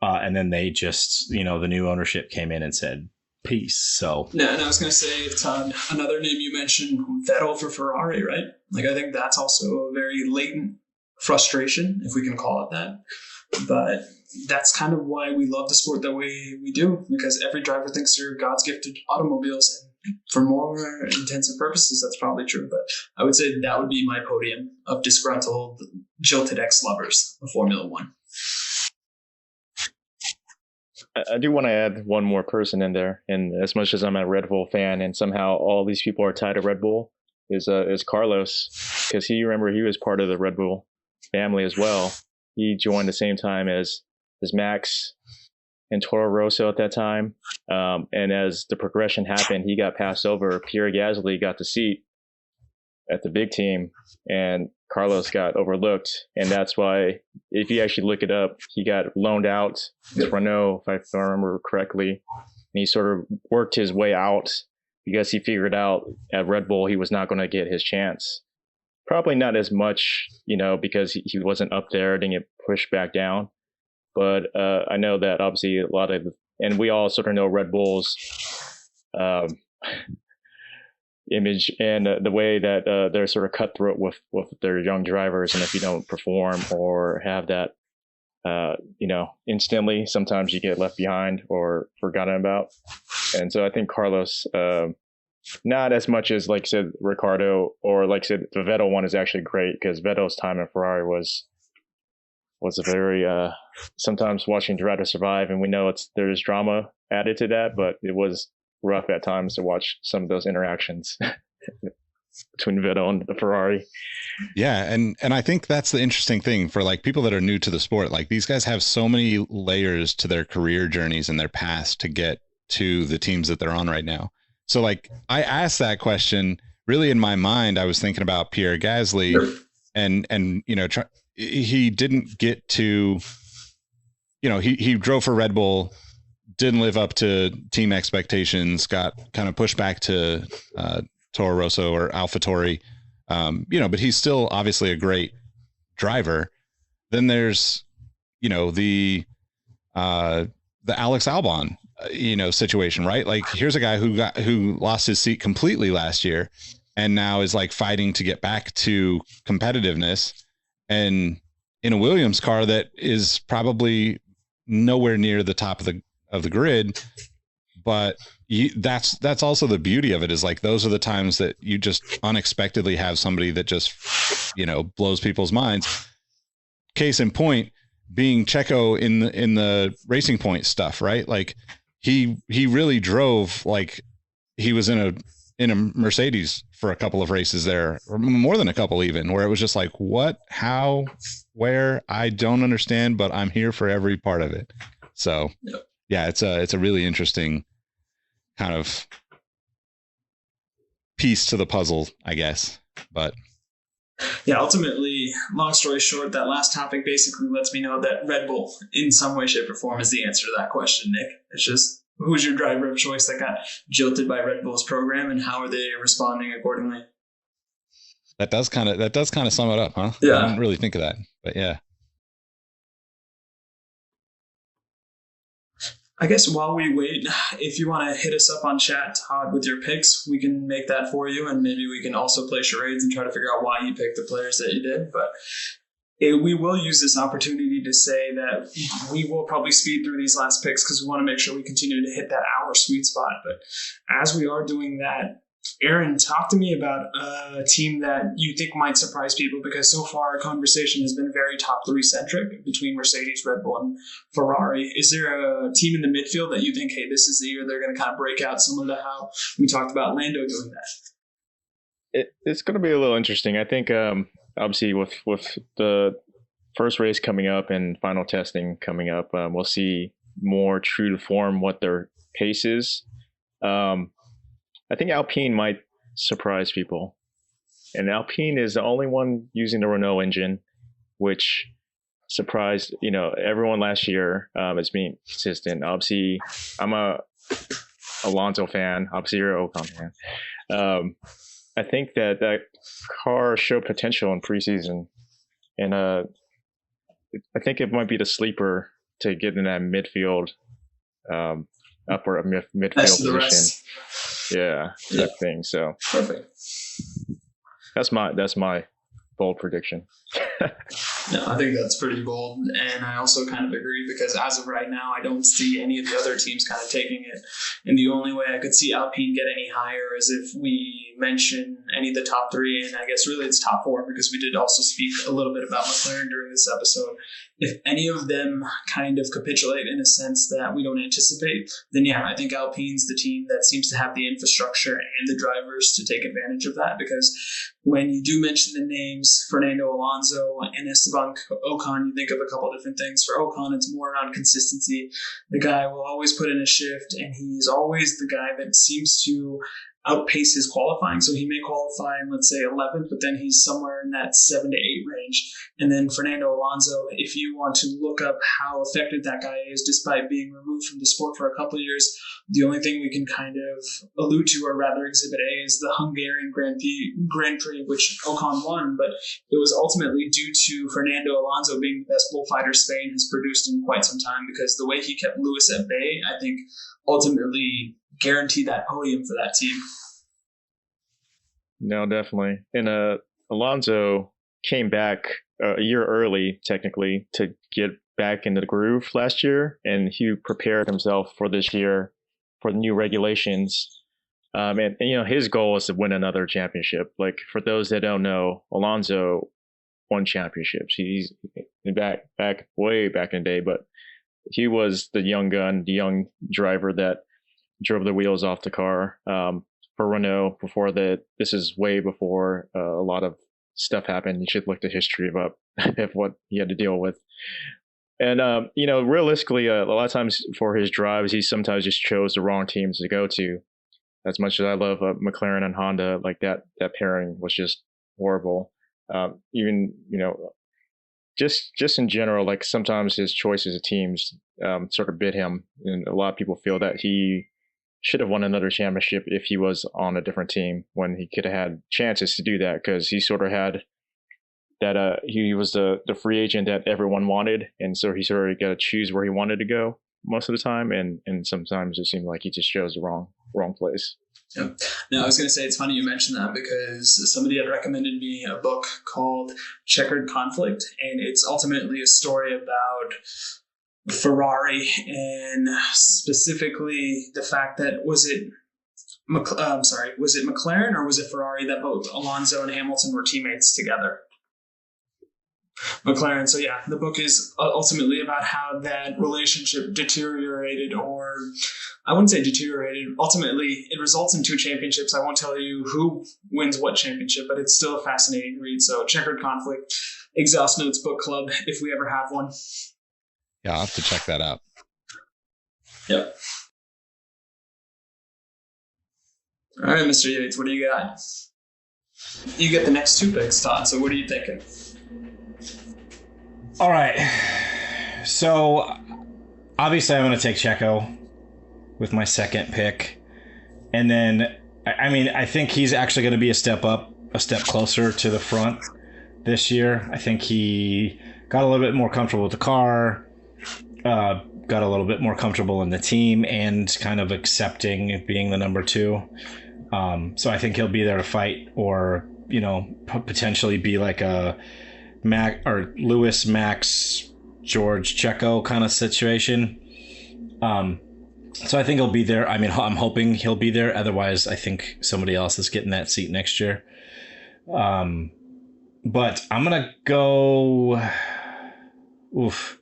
And then they just, you know, the new ownership came in and said, peace. So no, and I was going to say, Todd, another name you mentioned, Vettel for Ferrari, right? Like I think that's also a very latent frustration, if we can call it that. But that's kind of why we love the sport the way we do, because every driver thinks they're God's gifted automobiles, and for more intensive purposes, that's probably true. But I would say that would be my podium of disgruntled, jilted ex-lovers of Formula One. I do want to add one more person in there, and as much as I'm a Red Bull fan, and somehow all these people are tied to Red Bull, is Carlos, because he was part of the Red Bull family as well. He joined the same time as Max and Toro Rosso at that time. And as the progression happened, he got passed over. Pierre Gasly got the seat at the big team, and Carlos got overlooked. And that's why, if you actually look it up, he got loaned out to Renault, if I remember correctly. And he sort of worked his way out because he figured out at Red Bull he was not going to get his chance. Probably not as much, because he wasn't up there, didn't get pushed back down. But I know that obviously a lot of, and we all sort of know Red Bull's image and the way that they're sort of cutthroat with their young drivers. And if you don't perform or have that, instantly, sometimes you get left behind or forgotten about. And so I think Carlos, not as much as, like I said, Ricardo, or like I said, the Vettel one is actually great because Vettel's time in Ferrari was a very, sometimes watching Drive to Survive, and we know there's drama added to that, but it was rough at times to watch some of those interactions between Vettel and the Ferrari. Yeah, and I think that's the interesting thing for like people that are new to the sport. Like these guys have so many layers to their career journeys and their paths to get to the teams that they're on right now. So like I asked that question really in my mind. I was thinking about Pierre Gasly and he didn't get to, he drove for Red Bull, didn't live up to team expectations, got kind of pushed back to Toro Rosso or AlphaTauri, but he's still obviously a great driver. Then there's, the Alex Albon, situation, right? Like here's a guy who lost his seat completely last year and now is like fighting to get back to competitiveness, and in a Williams car that is probably nowhere near the top of the grid. But that's also the beauty of it, is like those are the times that you just unexpectedly have somebody that just blows people's minds. Case in point being Checo in the Racing Point stuff, right? Like he really drove like he was in a Mercedes for a couple of races there, or more than a couple even, where it was just like, what, how, where, I don't understand, but I'm here for every part of it. So yeah, it's a really interesting kind of piece to the puzzle, I guess. But yeah, ultimately, long story short, that last topic basically lets me know that Red Bull, in some way, shape, or form, is the answer to that question, Nick. It's just, who's your driver of choice that got jilted by Red Bull's program, and how are they responding accordingly? That does kind of sum it up, huh? Yeah. I didn't really think of that, but yeah. I guess while we wait, if you want to hit us up on chat, Todd, with your picks, we can make that for you, and maybe we can also play charades and try to figure out why you picked the players that you did. But we will use this opportunity to say that we will probably speed through these last picks because we want to make sure we continue to hit that hour sweet spot. But as we are doing that, Aaron, talk to me about a team that you think might surprise people, because so far our conversation has been very top three centric between Mercedes, Red Bull, and Ferrari. Is there a team in the midfield that you think, hey, this is the year they're going to kind of break out, similar to how we talked about Lando doing that? It's going to be a little interesting. I think obviously with the first race coming up and final testing coming up, we'll see more true to form what their pace is. I think Alpine might surprise people. And Alpine is the only one using the Renault engine, which surprised, everyone last year as being consistent. Obviously, I'm a Alonso fan. Obviously, you're an Ocon fan. I think that car showed potential in preseason. And I think it might be the sleeper to get in that midfield, upper midfield position. Yeah, that thing. So perfect. That's my bold prediction. No, I think that's pretty bold, and I also kind of agree, because as of right now, I don't see any of the other teams kind of taking it. And the only way I could see Alpine get any higher is if we mention any of the top three, and I guess really it's top four because we did also speak a little bit about McLaren during this episode. If any of them kind of capitulate in a sense that we don't anticipate, then yeah, I think Alpine's the team that seems to have the infrastructure and the drivers to take advantage of that, because when you do mention the names Fernando Alonso and Esteban Ocon, you think of a couple different things. For Ocon, it's more around consistency. The guy will always put in a shift, and he's always the guy that seems to outpace his qualifying. So he may qualify in, let's say, 11th, but then he's somewhere in that 7 to 8 range. And then Fernando Alonso, if you want to look up how effective that guy is, despite being removed from the sport for a couple of years, the only thing we can kind of allude to, or rather Exhibit A, is the Hungarian Grand Prix, which Ocon won, but it was ultimately due to Fernando Alonso being the best bullfighter Spain has produced in quite some time, because the way he kept Lewis at bay, I think, ultimately guaranteed that podium for that team. No, definitely. And Alonso came back a year early, technically, to get back into the groove last year, and he prepared himself for this year for the new regulations. And you know, his goal is to win another championship. Like, for those that don't know, Alonso won championships. He's way back in the day, but he was the young gun, the young driver that drove the wheels off the car for Renault before that. This is way before a lot of stuff happened. You should look the history of what he had to deal with. And, you know, realistically, a lot of times for his drives, he sometimes just chose the wrong teams to go to. As much as I love McLaren and Honda, like that pairing was just horrible. Even, you know, just in general, like sometimes his choices of teams sort of bit him. And a lot of people feel that he should have won another championship if he was on a different team, when he could have had chances to do that, because he sort of had that he was the free agent that everyone wanted, and so he sort of got to choose where he wanted to go most of the time, and sometimes it seemed like he just chose the wrong place. Yeah. Now, I was going to say, it's funny you mentioned that, because somebody had recommended me a book called Checkered Conflict, and it's ultimately a story about Ferrari, and specifically the fact that was it McLaren or was it Ferrari that both Alonso and Hamilton were teammates together? McLaren. So yeah, the book is ultimately about how that relationship deteriorated, or I wouldn't say deteriorated. Ultimately, it results in 2 championships. I won't tell you who wins what championship, but it's still a fascinating read. So Checkered Conflict, Exhaust Notes Book Club, if we ever have one. Yeah, I'll have to check that out. Yep. All right, Mr. Yates, what do you got? You get the next 2 picks, Todd. So what are you thinking? All right. So obviously I'm going to take Checo with my second pick. And then, I mean, I think he's actually going to be a step closer to the front this year. I think he got a little bit more comfortable with the car, got a little bit more comfortable in the team, and kind of accepting being the number 2. So I think he'll be there to fight, or, you know, potentially be like a Lewis, Max, George, Checo kind of situation. So I think he'll be there. I mean, I'm hoping he'll be there. Otherwise, I think somebody else is getting that seat next year. But I'm going to go... Oof.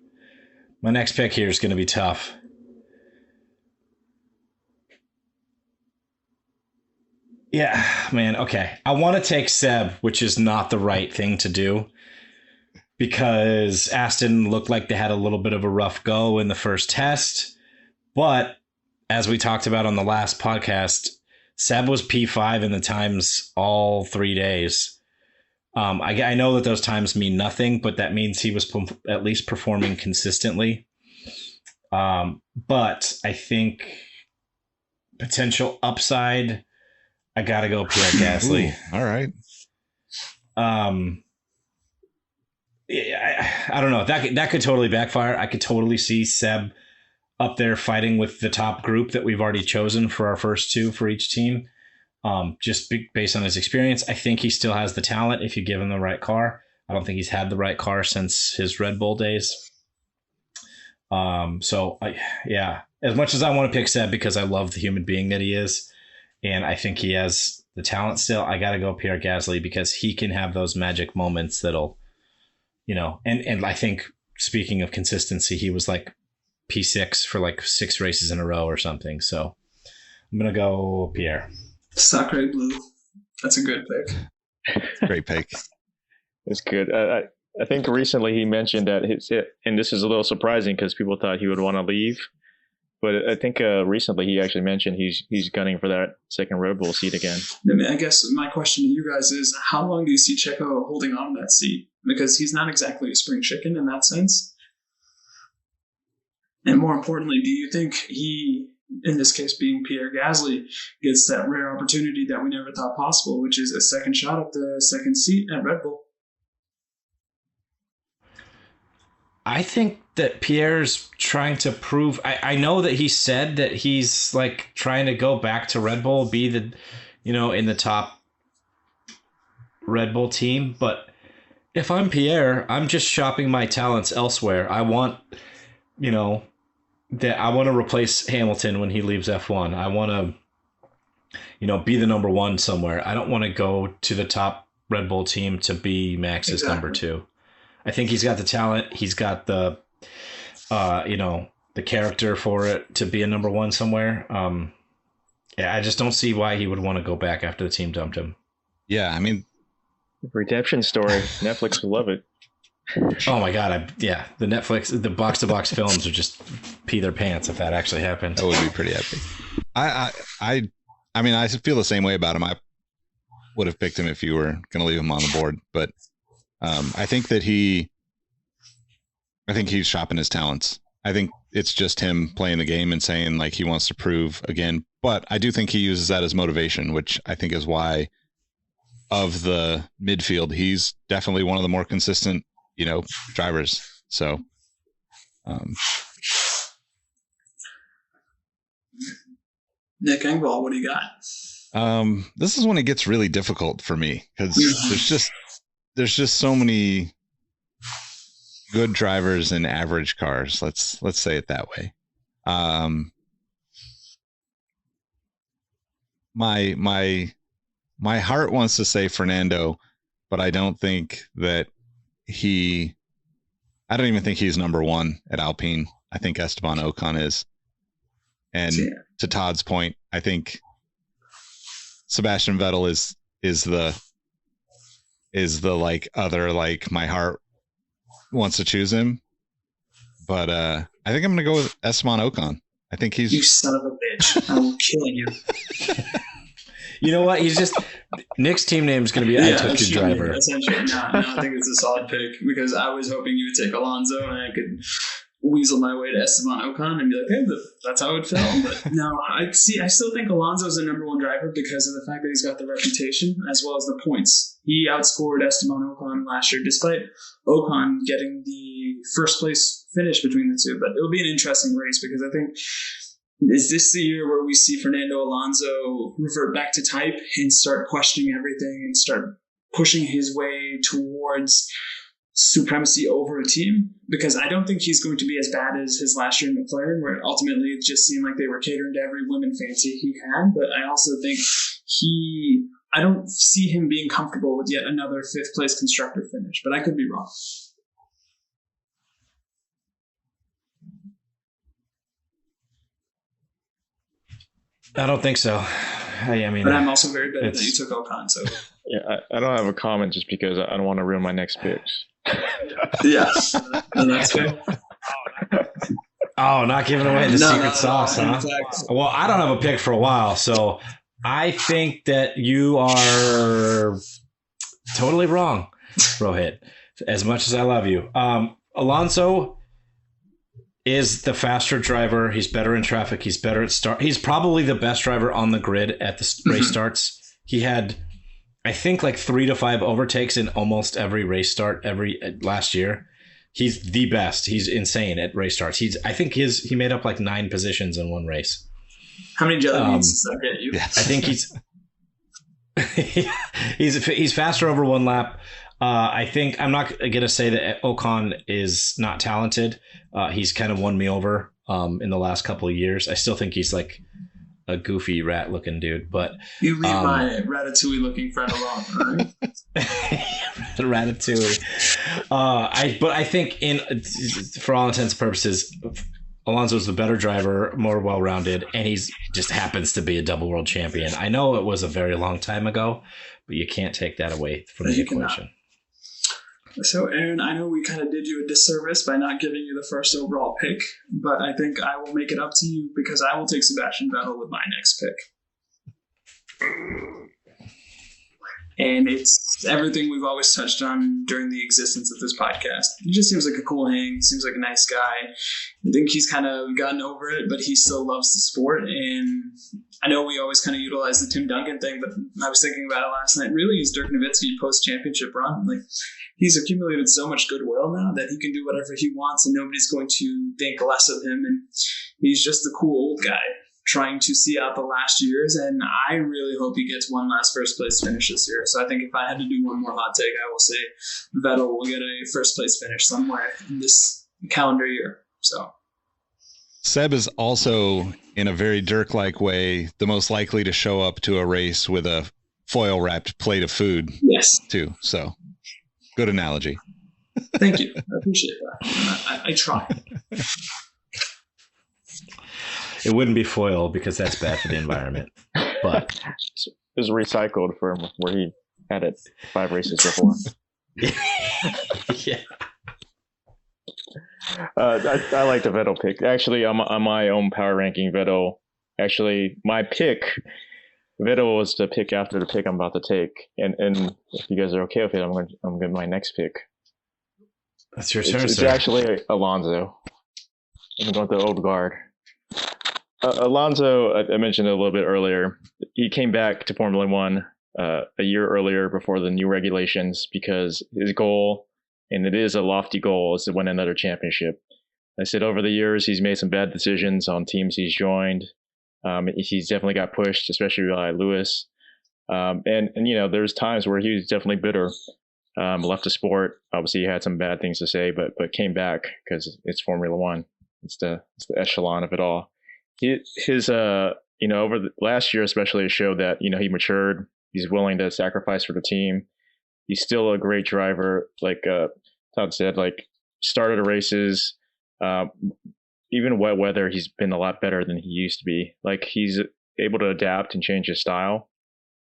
My next pick here is going to be tough. Yeah, man. Okay. I want to take Seb, which is not the right thing to do, because Aston looked like they had a little bit of a rough go in the first test. But as we talked about on the last podcast, Seb was P5 in the times all 3 days. I know that those times mean nothing, but that means he was at least performing consistently. But I think potential upside, I got to go Pierre Gasly. Ooh, all right. I don't know. That could totally backfire. I could totally see Seb up there fighting with the top group that we've already chosen for our first 2 for each team. Just based on his experience, I think he still has the talent if you give him the right car. I don't think he's had the right car since his Red Bull days. As much as I want to pick Seb because I love the human being that he is, and I think he has the talent still, I got to go Pierre Gasly because he can have those magic moments that'll, and I think speaking of consistency, he was like P6 for like 6 races in a row or something. So I'm going to go Pierre. Sacre bleu. That's a good pick. Great pick. It's good. I think recently he mentioned that and this is a little surprising because people thought he would want to leave. But I think recently he actually mentioned he's gunning for that second Red Bull seat again. I mean, I guess my question to you guys is, how long do you see Checo holding on to that seat? Because he's not exactly a spring chicken in that sense. And more importantly, do you think he, in this case being Pierre Gasly, gets that rare opportunity that we never thought possible, which is a second shot at the second seat at Red Bull? I think that Pierre's trying to prove. I know that he said that he's like trying to go back to Red Bull, be the, in the top Red Bull team. But if I'm Pierre, I'm just shopping my talents elsewhere. I want, that I want to replace Hamilton when he leaves F1. I want to, be the number one somewhere. I don't want to go to the top Red Bull team to be Max's number 2. I think he's got the talent. He's got the, the character for it to be a number 1 somewhere. I just don't see why he would want to go back after the team dumped him. Yeah, I mean, redemption story. Netflix will love it. Oh my God! The box-to-box films would just pee their pants if that actually happened. That would be pretty epic. I mean, I feel the same way about him. I would have picked him if you were going to leave him on the board, but. I think he's shopping his talents. I think it's just him playing the game and saying like he wants to prove again. But I do think he uses that as motivation, which I think is why of the midfield, he's definitely one of the more consistent, drivers. So, Nick Engvall, what do you got? This is when it gets really difficult for me because there's just so many good drivers in average cars. Let's say it that way. My heart wants to say Fernando, but I don't think that I don't even think he's number 1 at Alpine. I think Esteban Ocon is. And to Todd's point, I think Sebastian Vettel is the like other, like my heart wants to choose him. But I think I'm going to go with Esteban Ocon. I think he's... You son of a bitch. I will kill you. You know what? He's just... Nick's team name is going to be I Took Your Driver. Essentially, no, I think it's a solid pick because I was hoping you would take Alonso and I could weasel my way to Esteban Ocon and be like, hey, that's how it felt. But no, I still think Alonso's a number 1 driver because of the fact that he's got the reputation as well as the points. He outscored Esteban Ocon last year, despite Ocon getting the first place finish between the two. But it'll be an interesting race because I think, is this the year where we see Fernando Alonso revert back to type and start questioning everything and start pushing his way towards supremacy over a team? Because I don't think he's going to be as bad as his last year in McLaren, where ultimately it just seemed like they were catering to every women fancy he had. But I also think I don't see him being comfortable with yet another 5th place constructor finish, but I could be wrong. I don't think so. I mean, but I'm also very bad that you took Ocon. So yeah, I don't have a comment just because I don't want to ruin my next picks. Yeah, and that's fair. Oh, not giving away the secret sauce, no, huh? Well, I don't have a pick for a while, so I think that you are totally wrong, Rohit. As much as I love you, Alonso is the faster driver. He's better in traffic. He's better at start. He's probably the best driver on the grid at the race starts. He had, I think, like 3 to 5 overtakes in almost every race start last year. He's the best. He's insane at race starts. I think he made up like 9 positions in one race. How many jelly beans does that get you? I think he's faster over 1 lap. I think I'm not going to say that Ocon is not talented. He's kind of won me over in the last couple of years. I still think he's like a goofy rat looking dude. But you leave my Ratatouille looking friend alone, all right? Ratatouille. I think for all intents and purposes, Alonso's the better driver, more well-rounded, and he's just happens to be a double world champion. I know it was a very long time ago, but you can't take that away from the equation. So, Aaron, I know we kind of did you a disservice by not giving you the first overall pick, but I think I will make it up to you because I will take Sebastian Vettel with my next pick. And it's everything we've always touched on during the existence of this podcast. He just seems like a cool hang. He seems like a nice guy. I think he's kind of gotten over it, but he still loves the sport. And I know we always kind of utilize the Tim Duncan thing, but I was thinking about it last night. Really, is Dirk Nowitzki post-championship run. Like, he's accumulated so much goodwill now that he can do whatever he wants and nobody's going to think less of him. And he's just the cool old guy trying to see out the last years. And I really hope he gets one last first place finish this year. So I think if I had to do one more hot take, I will say Vettel will get a first place finish somewhere in this calendar year. So Seb is also, in a very Dirk-like way, the most likely to show up to a race with a foil-wrapped plate of food. Yes. Too. So good analogy. Thank you. I appreciate that. I try. It wouldn't be foil because that's bad for the environment. But it was recycled from where he had it 5 races before. Yeah. I like the Vettel pick. Actually, on my own power ranking, Vettel. Actually, my pick, Vettel was the pick after the pick I'm about to take. And if you guys are okay with it, I'm going to my next pick. That's your turn, It's sir. actually Alonso. I'm going with the old guard. Alonso, I mentioned it a little bit earlier. He came back to Formula One a year earlier before the new regulations because his goal, and it is a lofty goal, is to win another championship. I said over the years he's made some bad decisions on teams he's joined. He's definitely got pushed, especially by Lewis. And you know, there's times where he was definitely bitter. Left the sport. Obviously, he had some bad things to say, but came back because it's Formula One. It's the echelon of it all. His you know, over the last year especially showed that, you know, he matured. He's willing to sacrifice for the team. He's still a great driver. Like Todd said, like started races. Even wet weather, he's been a lot better than he used to be. Like he's able to adapt and change his style.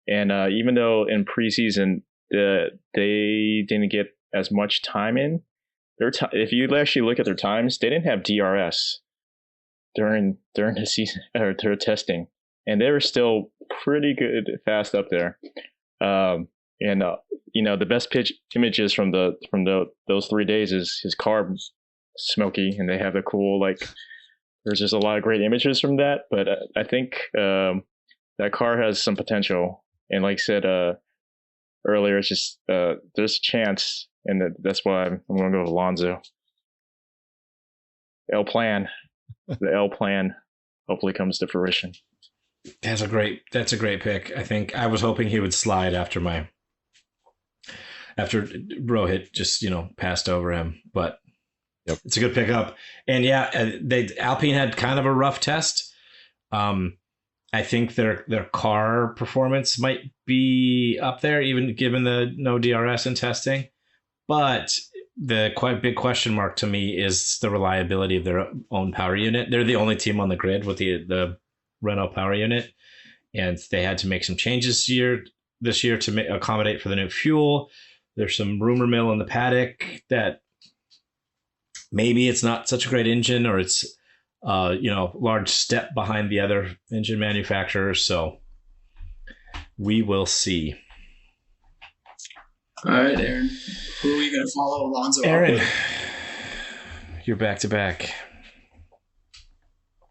And even though in preseason they didn't get as much time in, if you actually look at their times, they didn't have DRS during the season or their testing, and they were still pretty good, fast up there. You know, the best pitch images from those 3 days is his car smoky, and they have the cool, like, there's just a lot of great images from that. But I think that car has some potential, and like I said earlier, it's just there's a chance, and that's why I'm going to go with Alonso. The L plan hopefully comes to fruition. That's a great pick. I think I was hoping he would slide after Rohit just, you know, passed over him, but yep, it's a good pickup. And yeah, Alpine had kind of a rough test. I think their car performance might be up there, even given the no DRS in testing. But the quite big question mark to me is the reliability of their own power unit. They're the only team on the grid with the Renault power unit, and they had to make some changes this year to accommodate for the new fuel. There's some rumor mill in the paddock that maybe it's not such a great engine, or it's you know, large step behind the other engine manufacturers. So we will see. All right, Aaron. Who are we going to follow Alonso Aaron, up with? you're back to back.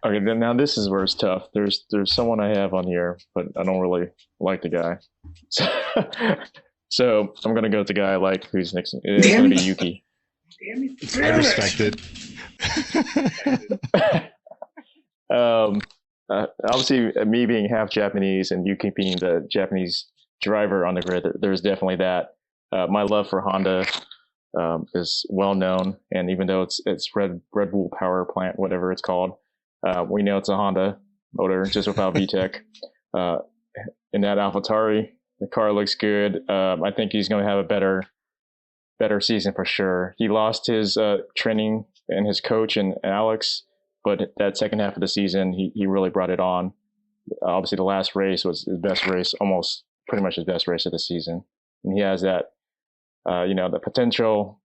Okay, now this is where it's tough. There's someone I have on here, but I don't really like the guy. So I'm going to go with the guy I like, who's next. It's going to be Yuki. Damn it. I respect it. Obviously, me being half Japanese and Yuki being the Japanese driver on the grid, there's definitely that. My love for Honda is well known, and even though it's Red Bull Power Plant, whatever it's called, we know it's a Honda. motor, just without VTEC. In that AlphaTauri, the car looks good. I think he's going to have a better season for sure. He lost his training and his coach and Alex, but that second half of the season, he really brought it on. Obviously, the last race was his best race, almost pretty much his best race of the season. And he has that, the potential.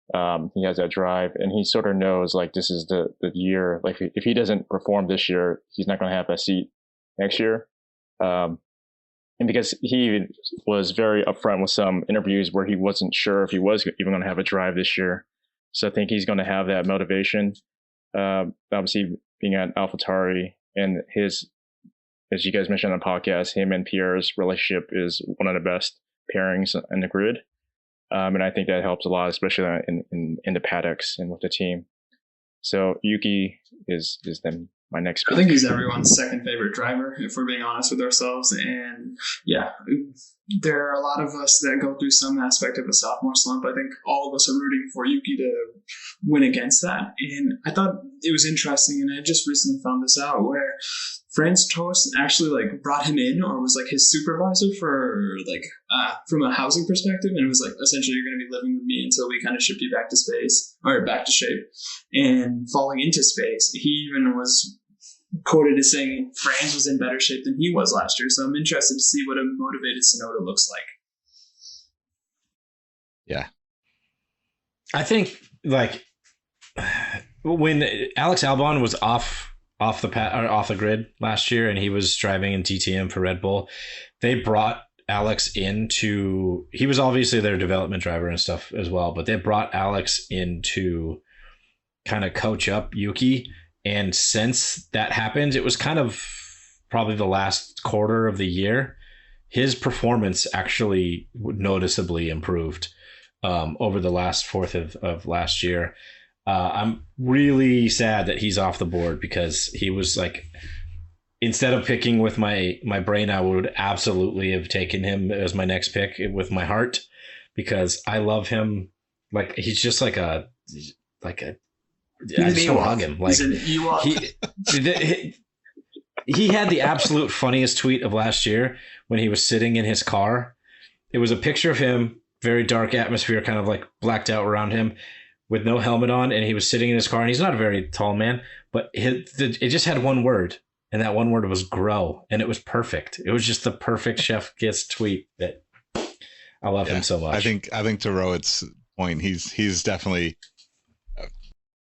He has that drive, and he sort of knows like this is the year. Like if he doesn't perform this year, he's not going to have that seat next year. And because he was very upfront with some interviews where he wasn't sure if he was even going to have a drive this year. So I think he's going to have that motivation. Obviously, being at AlphaTauri and his, as you guys mentioned on the podcast, him and Pierre's relationship is one of the best pairings in the grid. And I think that helps a lot, especially in the paddocks and with the team. So Yuki is then my next pick. I think he's everyone's second favorite driver, if we're being honest with ourselves. And yeah, there are a lot of us that go through some aspect of a sophomore slump. I think all of us are rooting for Yuki to win against that. And I thought it was interesting, and I just recently found this out, where Franz Tost actually like brought him in, or was like his supervisor for like from a housing perspective, and it was like, essentially, you're going to be living with me until we kind of ship you back to space or back to shape. And falling into space, he even was quoted as saying Franz was in better shape than he was last year. So I'm interested to see what a motivated Tsunoda looks like. Yeah, I think like when Alex Albon was off the grid last year and he was driving in DTM for Red Bull, they brought Alex into, he was obviously their development driver and stuff as well, but they brought Alex in to kind of coach up Yuki. And since that happened, it was kind of probably the last quarter of the year, his performance actually noticeably improved over the last fourth of last year. I'm really sad that he's off the board, because he was like, instead of picking with my brain, I would absolutely have taken him as my next pick with my heart, because I love him. Like he's just like a I just want to hug him. Like he had the absolute funniest tweet of last year when he was sitting in his car. It was a picture of him, very dark atmosphere, kind of like blacked out around him, with no helmet on, and he was sitting in his car. And he's not a very tall man, but it just had one word, and that one word was grow, and it was perfect. It was just the perfect Chef Kiss tweet. That I love him so much. I think to Rohit's point, he's definitely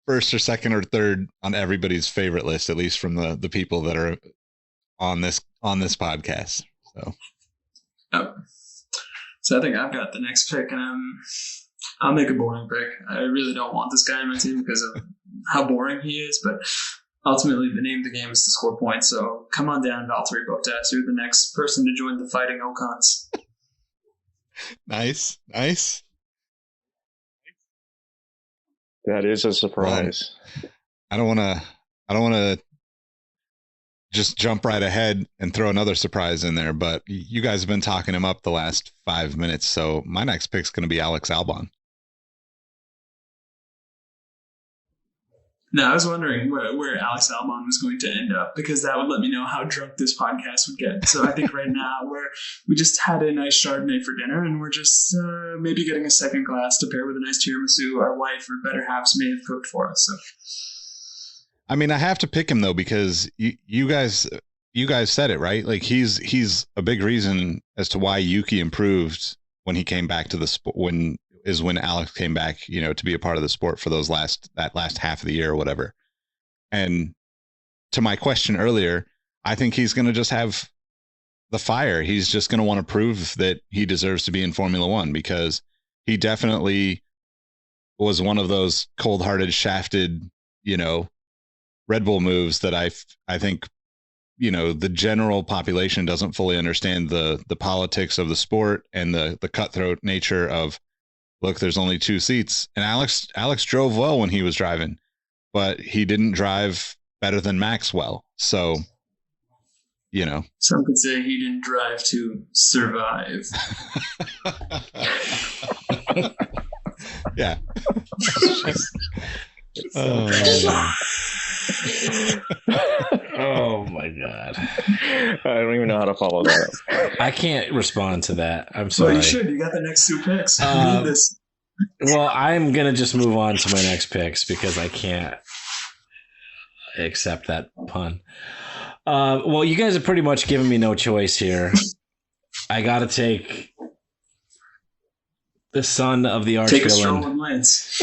first or second or third on everybody's favorite list, at least from the people that are on this podcast. So I think I've got the next pick, and I'll make a boring pick. I really don't want this guy on my team because of how boring he is, but ultimately the name of the game is to score points. So come on down, Valtteri Bottas. You're the next person to join the Fighting Ocons. Nice. That is a surprise. I don't want to just jump right ahead and throw another surprise in there, but you guys have been talking him up the last 5 minutes, so my next pick's going to be Alex Albon. No, I was wondering where Alex Albon was going to end up, because that would let me know how drunk this podcast would get. So I think right now we just had a nice Chardonnay for dinner, and we're just maybe getting a second glass to pair with a nice tiramisu our wife or better halves may have cooked for us. So, I mean, I have to pick him though, because you guys said it right. Like he's a big reason as to why Yuki improved when he came back to the sport. When Alex came back, to be a part of the sport for that last half of the year or whatever. And to my question earlier, I think he's going to just have the fire. He's just going to want to prove that he deserves to be in Formula One, because he definitely was one of those cold-hearted, shafted, Red Bull moves that I think, the general population doesn't fully understand the politics of the sport and the cutthroat nature of, look, there's only two seats. And Alex drove well when he was driving, but he didn't drive better than Max well. So, some could say he didn't drive to survive. Yeah. Oh my God. I don't even know how to follow that up. I can't respond to that. I'm Well, sorry. you should. You got the next 2 picks. You need this. Well, I'm going to just move on to my next picks because I can't accept that pun. Well, you guys have pretty much given me no choice here. I got to take the son of the arch Take a stroll villain. with Lance.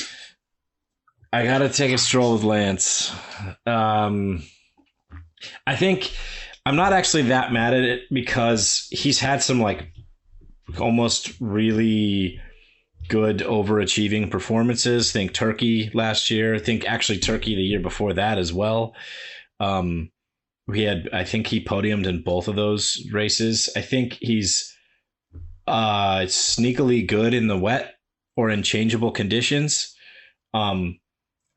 I got to take a stroll with Lance. I think I'm not actually that mad at it because he's had some like almost really good overachieving performances. Think Turkey last year. Think actually Turkey the year before that as well. I think he podiumed in both of those races. I think he's sneakily good in the wet or in changeable conditions.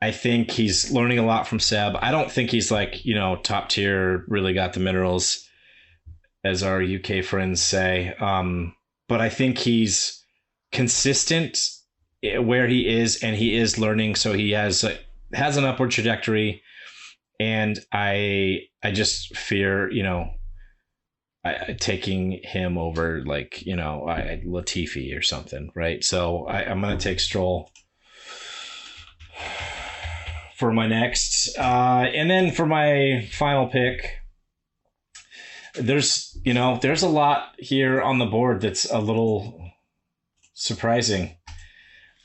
I think he's learning a lot from Seb. I don't think he's like, top tier, really got the minerals, as our UK friends say. But I think he's consistent where he is, and he is learning. So he has an upward trajectory. And I just fear, taking him over like, Latifi or something. Right. So I'm going to take Stroll for my next. And then for my final pick, there's a lot here on the board that's a little surprising.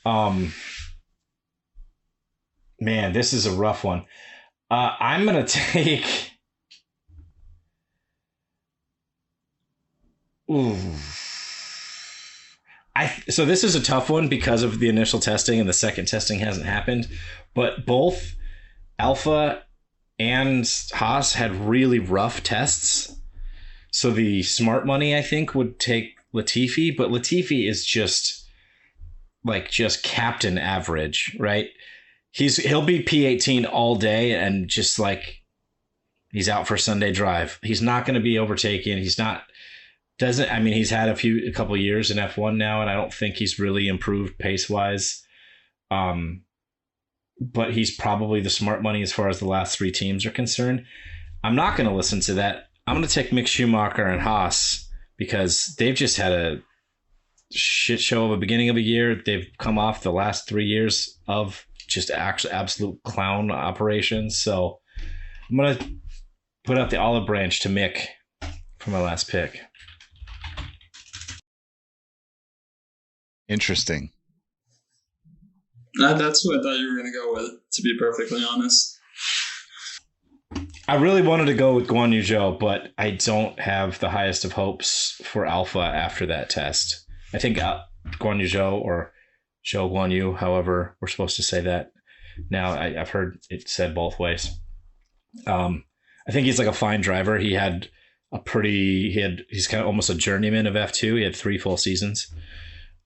Man, this is a rough one. I'm going to take... So this is a tough one because of the initial testing and the second testing hasn't happened. But both Alpha and Haas had really rough tests. So the smart money, I think, would take Latifi. But Latifi is just captain average, right? He'll be P18 all day and just like he's out for Sunday drive. He's not going to be overtaken. He's had a couple years in F1 now, and I don't think he's really improved pace wise. But he's probably the smart money as far as the last 3 teams are concerned. I'm not going to listen to that. I'm going to take Mick Schumacher and Haas because they've just had a shit show of a beginning of a year. They've come off the last 3 years of just absolute clown operations. So I'm going to put out the olive branch to Mick for my last pick. Interesting. That's who I thought you were going to go with, to be perfectly honest. I really wanted to go with Guan Yu Zhou, but I don't have the highest of hopes for Alpha after that test. I think Guan Yu Zhou or Zhou Guan Yu, however we're supposed to say that. Now I've heard it said both ways. I think he's like a fine driver. He's kind of almost a journeyman of F2. He had 3 full seasons.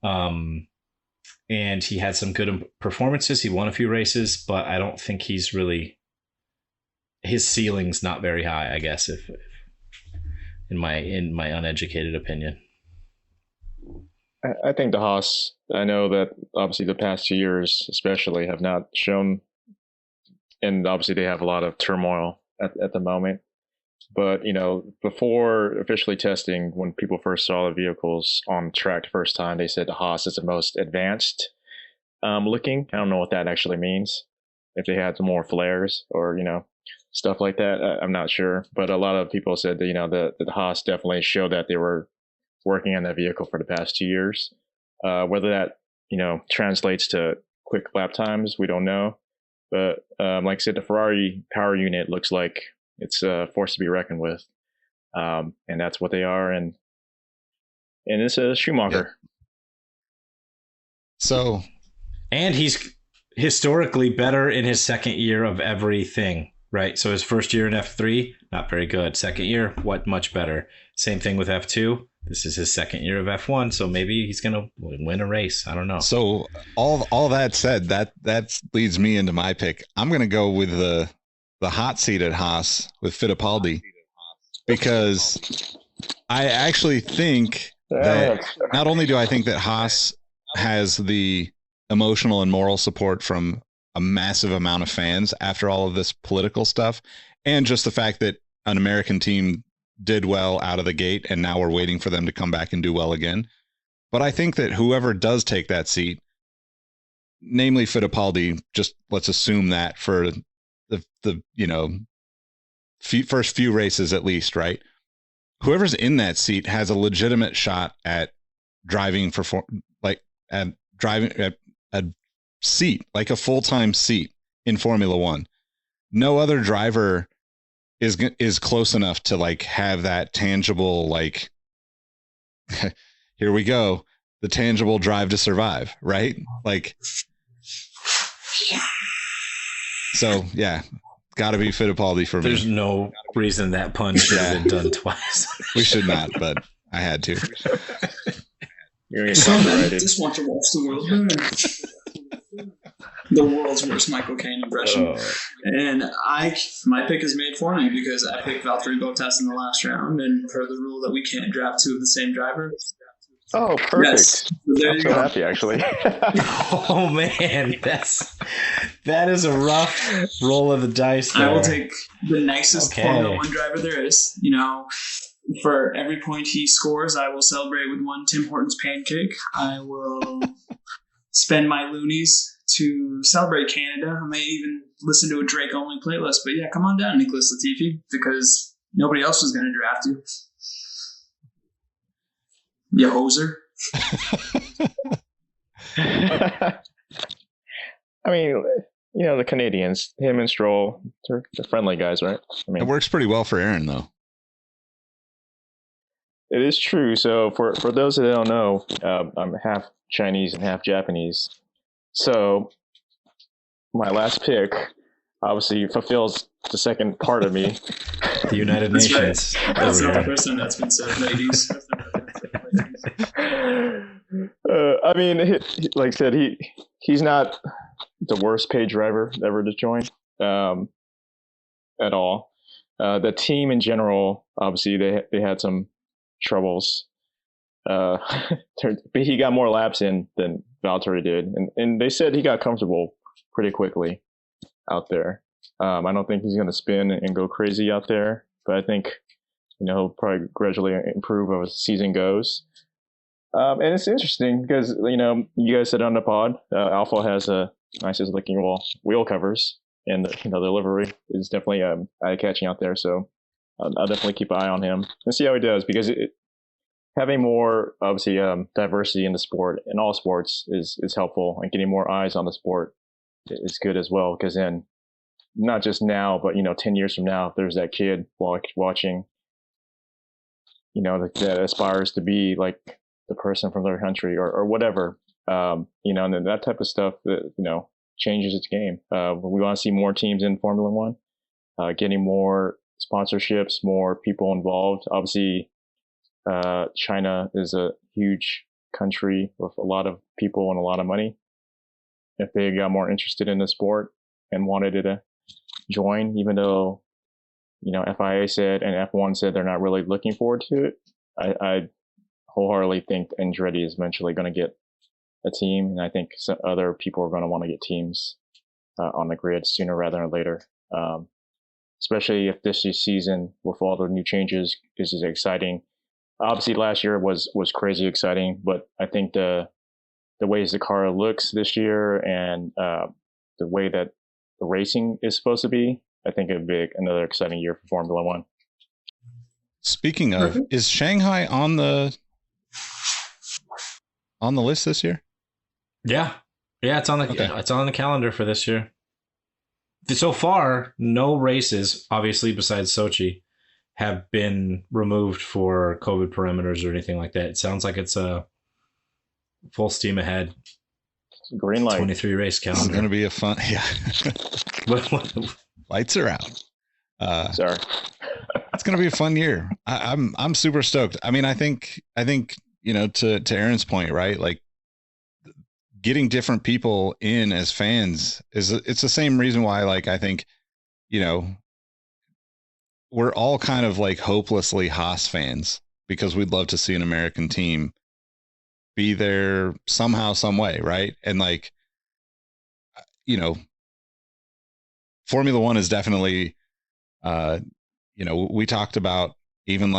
And he had some good performances. He won a few races, but I don't think his ceiling's not very high, I guess, if in my uneducated opinion. I think the Haas, I know that obviously the past 2 years especially have not shown, and obviously they have a lot of turmoil at the moment. But, before officially testing, when people first saw the vehicles on track the first time, they said the Haas is the most advanced looking. I don't know what that actually means. If they had some more flares or, stuff like that, I'm not sure. But a lot of people said that, the Haas definitely showed that they were working on that vehicle for the past 2 years. Whether that, translates to quick lap times, we don't know. But like I said, the Ferrari power unit looks like it's a force to be reckoned with. And that's what they are. And it's a Schumacher. Yeah. So, and he's historically better in his second year of everything, right? So his first year in F3, not very good. Second year, much better. Same thing with F2. This is his second year of F1, so maybe he's going to win a race. I don't know. So all that said, that leads me into my pick. I'm going to go with the hot seat at Haas with Fittipaldi, because I actually think that not only do I think that Haas has the emotional and moral support from a massive amount of fans after all of this political stuff, and just the fact that an American team did well out of the gate, and now we're waiting for them to come back and do well again. But I think that whoever does take that seat, namely Fittipaldi, just let's assume that for the first few races at least, right? Whoever's in that seat has a legitimate shot at driving at a seat, like a full-time seat in Formula One. No other driver is close enough to like have that tangible, like, here we go, the tangible drive to survive, right? Like, so yeah, got to be Fittipaldi for me. There's no reason that pun should have been done twice. We should not, but I had to. Just want to watch the world burn. The world's worst Michael Caine impression. And my pick is made for me because I picked Valtteri Bottas in the last round, and per the rule that we can't draft two of the same driver. Oh, perfect. Yes. There you go. Happy, actually. Oh man, that is a rough roll of the dice there. I will take the nicest Formula One driver there is. For every point he scores, I will celebrate with one Tim Hortons pancake. I will spend my loonies to celebrate Canada. I may even listen to a Drake-only playlist. But yeah, come on down, Nicholas Latifi, because nobody else was going to draft you. You hoser. I mean, the Canadians, him and Stroll, they're friendly guys, right? I mean, it works pretty well for Aaron, though. It is true. So for those that don't know, I'm half Chinese and half Japanese. So my last pick obviously fulfills the second part of me. The United Nations. Right. That's not the first time that's been said, ladies. I mean, like I said, he's not the worst paid driver ever to join at all. The team in general, obviously, they had some troubles. But he got more laps in than Valtteri did, and they said he got comfortable pretty quickly out there. I don't think he's going to spin and go crazy out there, but I think he'll probably gradually improve as the season goes. And it's interesting because you guys said on the pod, Alpha has a nicest looking wheel covers, and the livery is definitely eye-catching out there. So I'll definitely keep an eye on him and see how he does, because having more, obviously, diversity in the sport, in all sports, is helpful, and getting more eyes on the sport is good as well, because then not just now, but 10 years from now, if there's that kid watching, that aspires to be like the person from their country or whatever, and then that type of stuff that changes its game. We want to see more teams in Formula One, getting more sponsorships, more people involved. Obviously, China is a huge country with a lot of people and a lot of money. If they got more interested in the sport and wanted to join, even though FIA said and F1 said they're not really looking forward to it, I wholeheartedly think Andretti is eventually going to get a team, and I think some other people are going to want to get teams on the grid sooner rather than later. Especially if this season, with all the new changes, is as exciting. Obviously, last year was crazy exciting, but I think the ways the car looks this year and the way that the racing is supposed to be, I think it'd be another exciting year for Formula One. Speaking of, is Shanghai on the list this year? Yeah, it's on the calendar for this year. So far, no races, obviously besides Sochi, have been removed for COVID parameters or anything like that. It sounds like it's a full steam ahead. Green light. 23 race calendar. It's going to be a fun, yeah. Lights are out. Sorry. It's going to be a fun year. I'm super stoked. I mean, I think to Aaron's point, right? Like, getting different people in as fans it's the same reason why, like, I think, we're all kind of like hopelessly Haas fans, because we'd love to see an American team be there somehow, some way. Right. And like, Formula One is definitely, we talked about even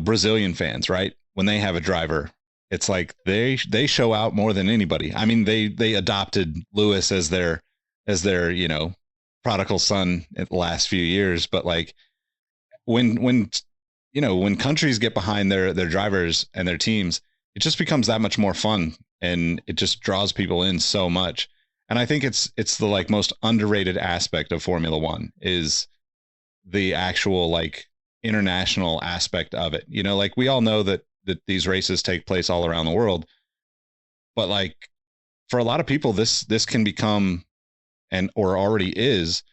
Brazilian fans, right? When they have a driver, it's like they show out more than anybody. I mean, they adopted Lewis as their prodigal son in the last few years, but like when countries get behind their drivers and their teams, it just becomes that much more fun, and it just draws people in so much. And I think it's the like most underrated aspect of Formula One is the actual like international aspect of it. Like we all know that these races take place all around the world, but like for a lot of people, this can become or already is,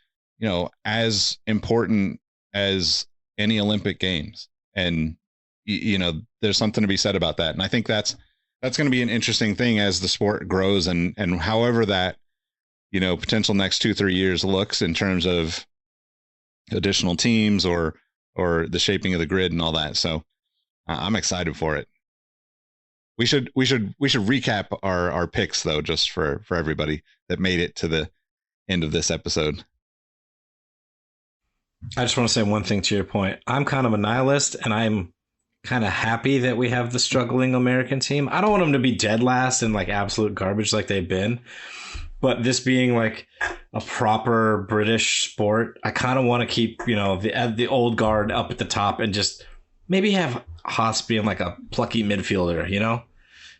as important as any Olympic Games. And there's something to be said about that. And I think that's going to be an interesting thing as the sport grows, and however that potential next 2-3 years looks in terms of additional teams or the shaping of the grid and all that. So I'm excited for it. We should recap our picks though, just for everybody that made it to the end of this episode. I just want to say one thing to your point. I'm kind of a nihilist, and I'm kind of happy that we have the struggling American team. I don't want them to be dead last and like absolute garbage like they've been. But this being like a proper British sport, I kind of want to keep, the old guard up at the top and just maybe have Haas being like a plucky midfielder,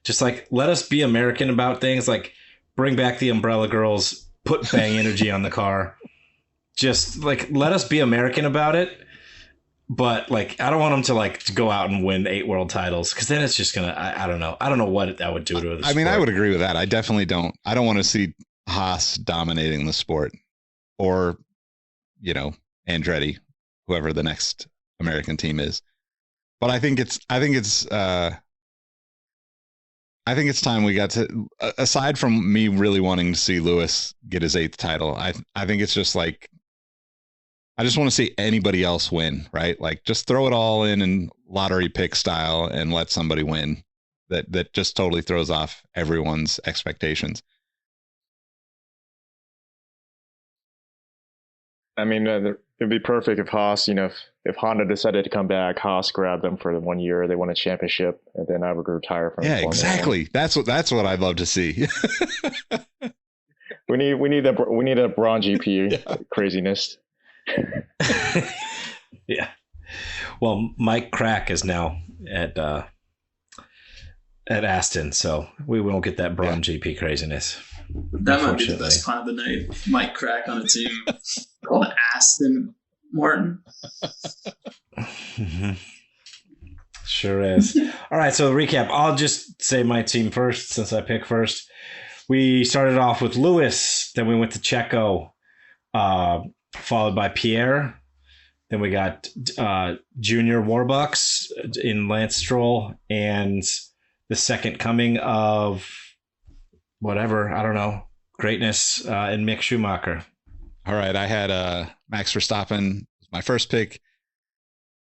Just like let us be American about things, like bring back the Umbrella Girls, put Bang Energy on the car. Just like let us be American about it. But like I don't want them to like to go out and win 8 world titles, because then it's just gonna I don't know. I don't know what that would do to the sport. I mean, I would agree with that. I definitely don't. I don't want to see Haas dominating the sport, or Andretti, whoever the next American team is. But I think it's time we got to, aside from me really wanting to see Lewis get his 8th title, I think it's just like I just want to see anybody else win, right? Like just throw it all in lottery pick style and let somebody win that just totally throws off everyone's expectations. I mean, it'd be perfect if Haas, if Honda decided to come back, Haas grabbed them for the 1 year, they won a championship, and then I would retire from. Yeah, exactly. That's what I'd love to see. we need a Braun GP craziness. Yeah. Well, Mike Crack is now at Aston, so we won't get that Braun GP craziness. That might be the best plan of the night. Mike Crack on a team called Aston Martin. Sure is. All right, so recap. I'll just say my team first since I picked first. We started off with Lewis, then we went to Checo, followed by Pierre. Then we got Junior Warbucks in Lance Stroll, and the second coming of whatever, I don't know, greatness in Mick Schumacher. All right, I had Max Verstappen, my first pick.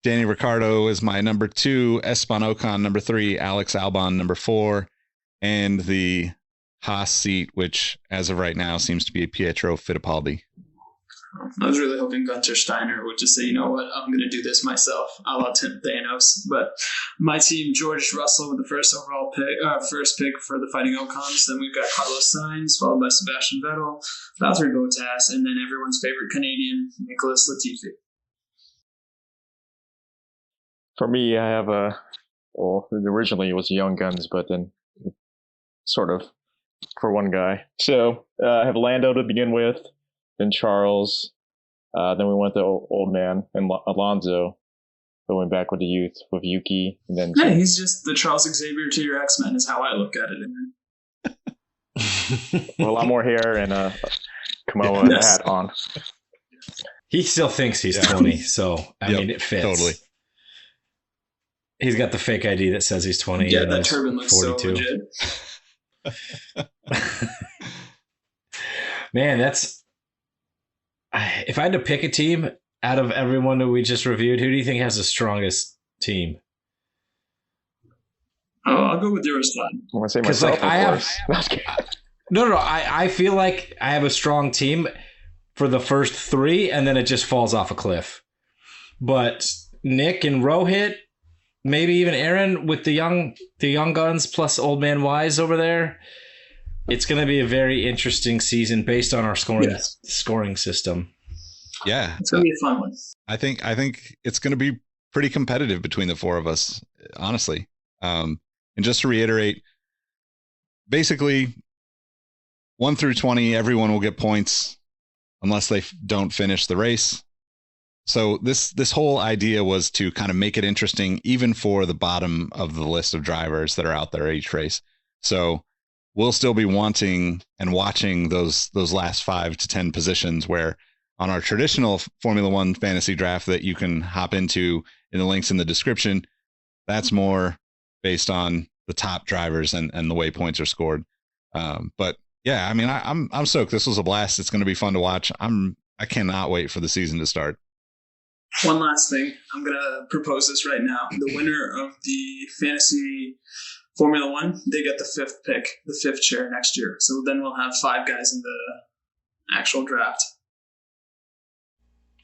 Danny Ricciardo is my number 2. Esteban Ocon, number 3. Alex Albon, number 4. And the Haas seat, which as of right now seems to be Pietro Fittipaldi. I was really hoping Gunter Steiner would just say, you know what, I'm going to do this myself, a la Tim Thanos. But my team, George Russell with the first overall pick, first pick for the Fighting Ocons. Then we've got Carlos Sainz, followed by Sebastian Vettel, Valtteri Bottas, and then everyone's favorite Canadian, Nicholas Latifi. For me, I have originally it was Young Guns, but then sort of for one guy. So I have Lando to begin with, then Charles, then we went to old man and Alonso. Then went back with the youth with Yuki, and then he's just the Charles Xavier to your X-Men is how I look at it. With a lot more hair and a Kamoa hat on. He still thinks he's 20, so I mean it fits. Totally. He's got the fake ID that says he's 20. Yeah, that turban looks 42. So legit. Man, if I had to pick a team out of everyone that we just reviewed, who do you think has the strongest team? Oh, I'll go with yours, Todd. I want to say myself, I feel like I have a strong team for the first 3, and then it just falls off a cliff. But Nick and Rohit, maybe even Aaron with the young guns plus Old Man Wise over there, it's going to be a very interesting season based on our scoring system. Yeah, it's going to be a fun one. I think it's going to be pretty competitive between the 4 of us, honestly. And just to reiterate, basically 1 through 20, everyone will get points unless they don't finish the race. So this whole idea was to kind of make it interesting, even for the bottom of the list of drivers that are out there each race. So we'll still be wanting and watching those last 5 to 10 positions, where on our traditional Formula One fantasy draft that you can hop into in the links in the description, that's more based on the top drivers and the way points are scored. But yeah, I mean, I'm stoked. This was a blast. It's going to be fun to watch. I cannot wait for the season to start. One last thing. I'm going to propose this right now. The winner of the fantasy Formula One, they get the 5th pick, the 5th chair next year. So then we'll have 5 guys in the actual draft.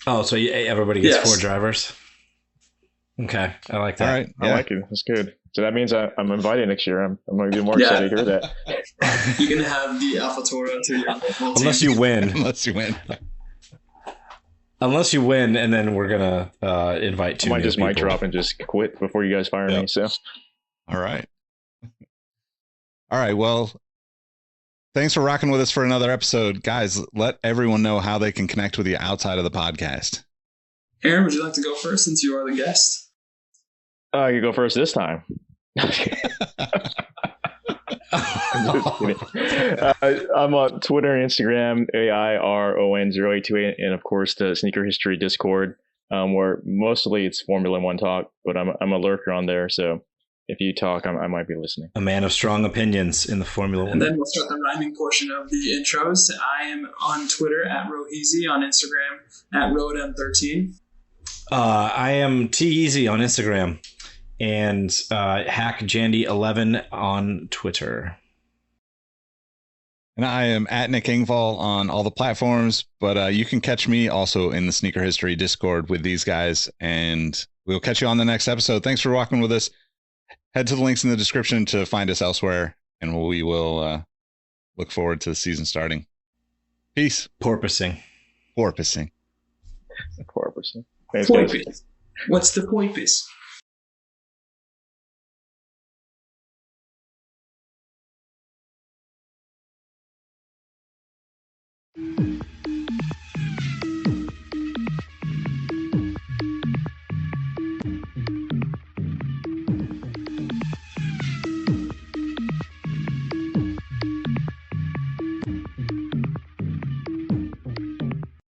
Oh, so everybody gets 4 drivers? Okay, I like that. All right, I like it. That's good. So that means I'm invited next year. I'm going to be more excited to hear that. You're going to have the AlphaTauri to your whole Unless team. you win. Unless you win. And then we're going to invite 2 I might new just people. mic drop and just quit before you guys fire me. So, all right. All right. Well, thanks for rocking with us for another episode. Guys, let everyone know how they can connect with you outside of the podcast. Aaron, would you like to go first since you are the guest? I could go first this time. I'm on Twitter and Instagram, AIRON0828, and of course the Sneaker History Discord, where mostly it's Formula One talk, but I'm a lurker on there, so if you talk, I might be listening. A man of strong opinions in the Formula One. And then we'll start the rhyming portion of the intros. I am on Twitter at Roheezy, on Instagram at RoadM13. I am T-Easy on Instagram and HackJandy11 on Twitter. And I am at Nick Engvall on all the platforms, but you can catch me also in the Sneaker History Discord with these guys, and we'll catch you on the next episode. Thanks for rocking with us. Head to the links in the description to find us elsewhere, and we will look forward to the season starting. Peace. Porpoising. Porpoising. Thanks, guys. What's the porpoise?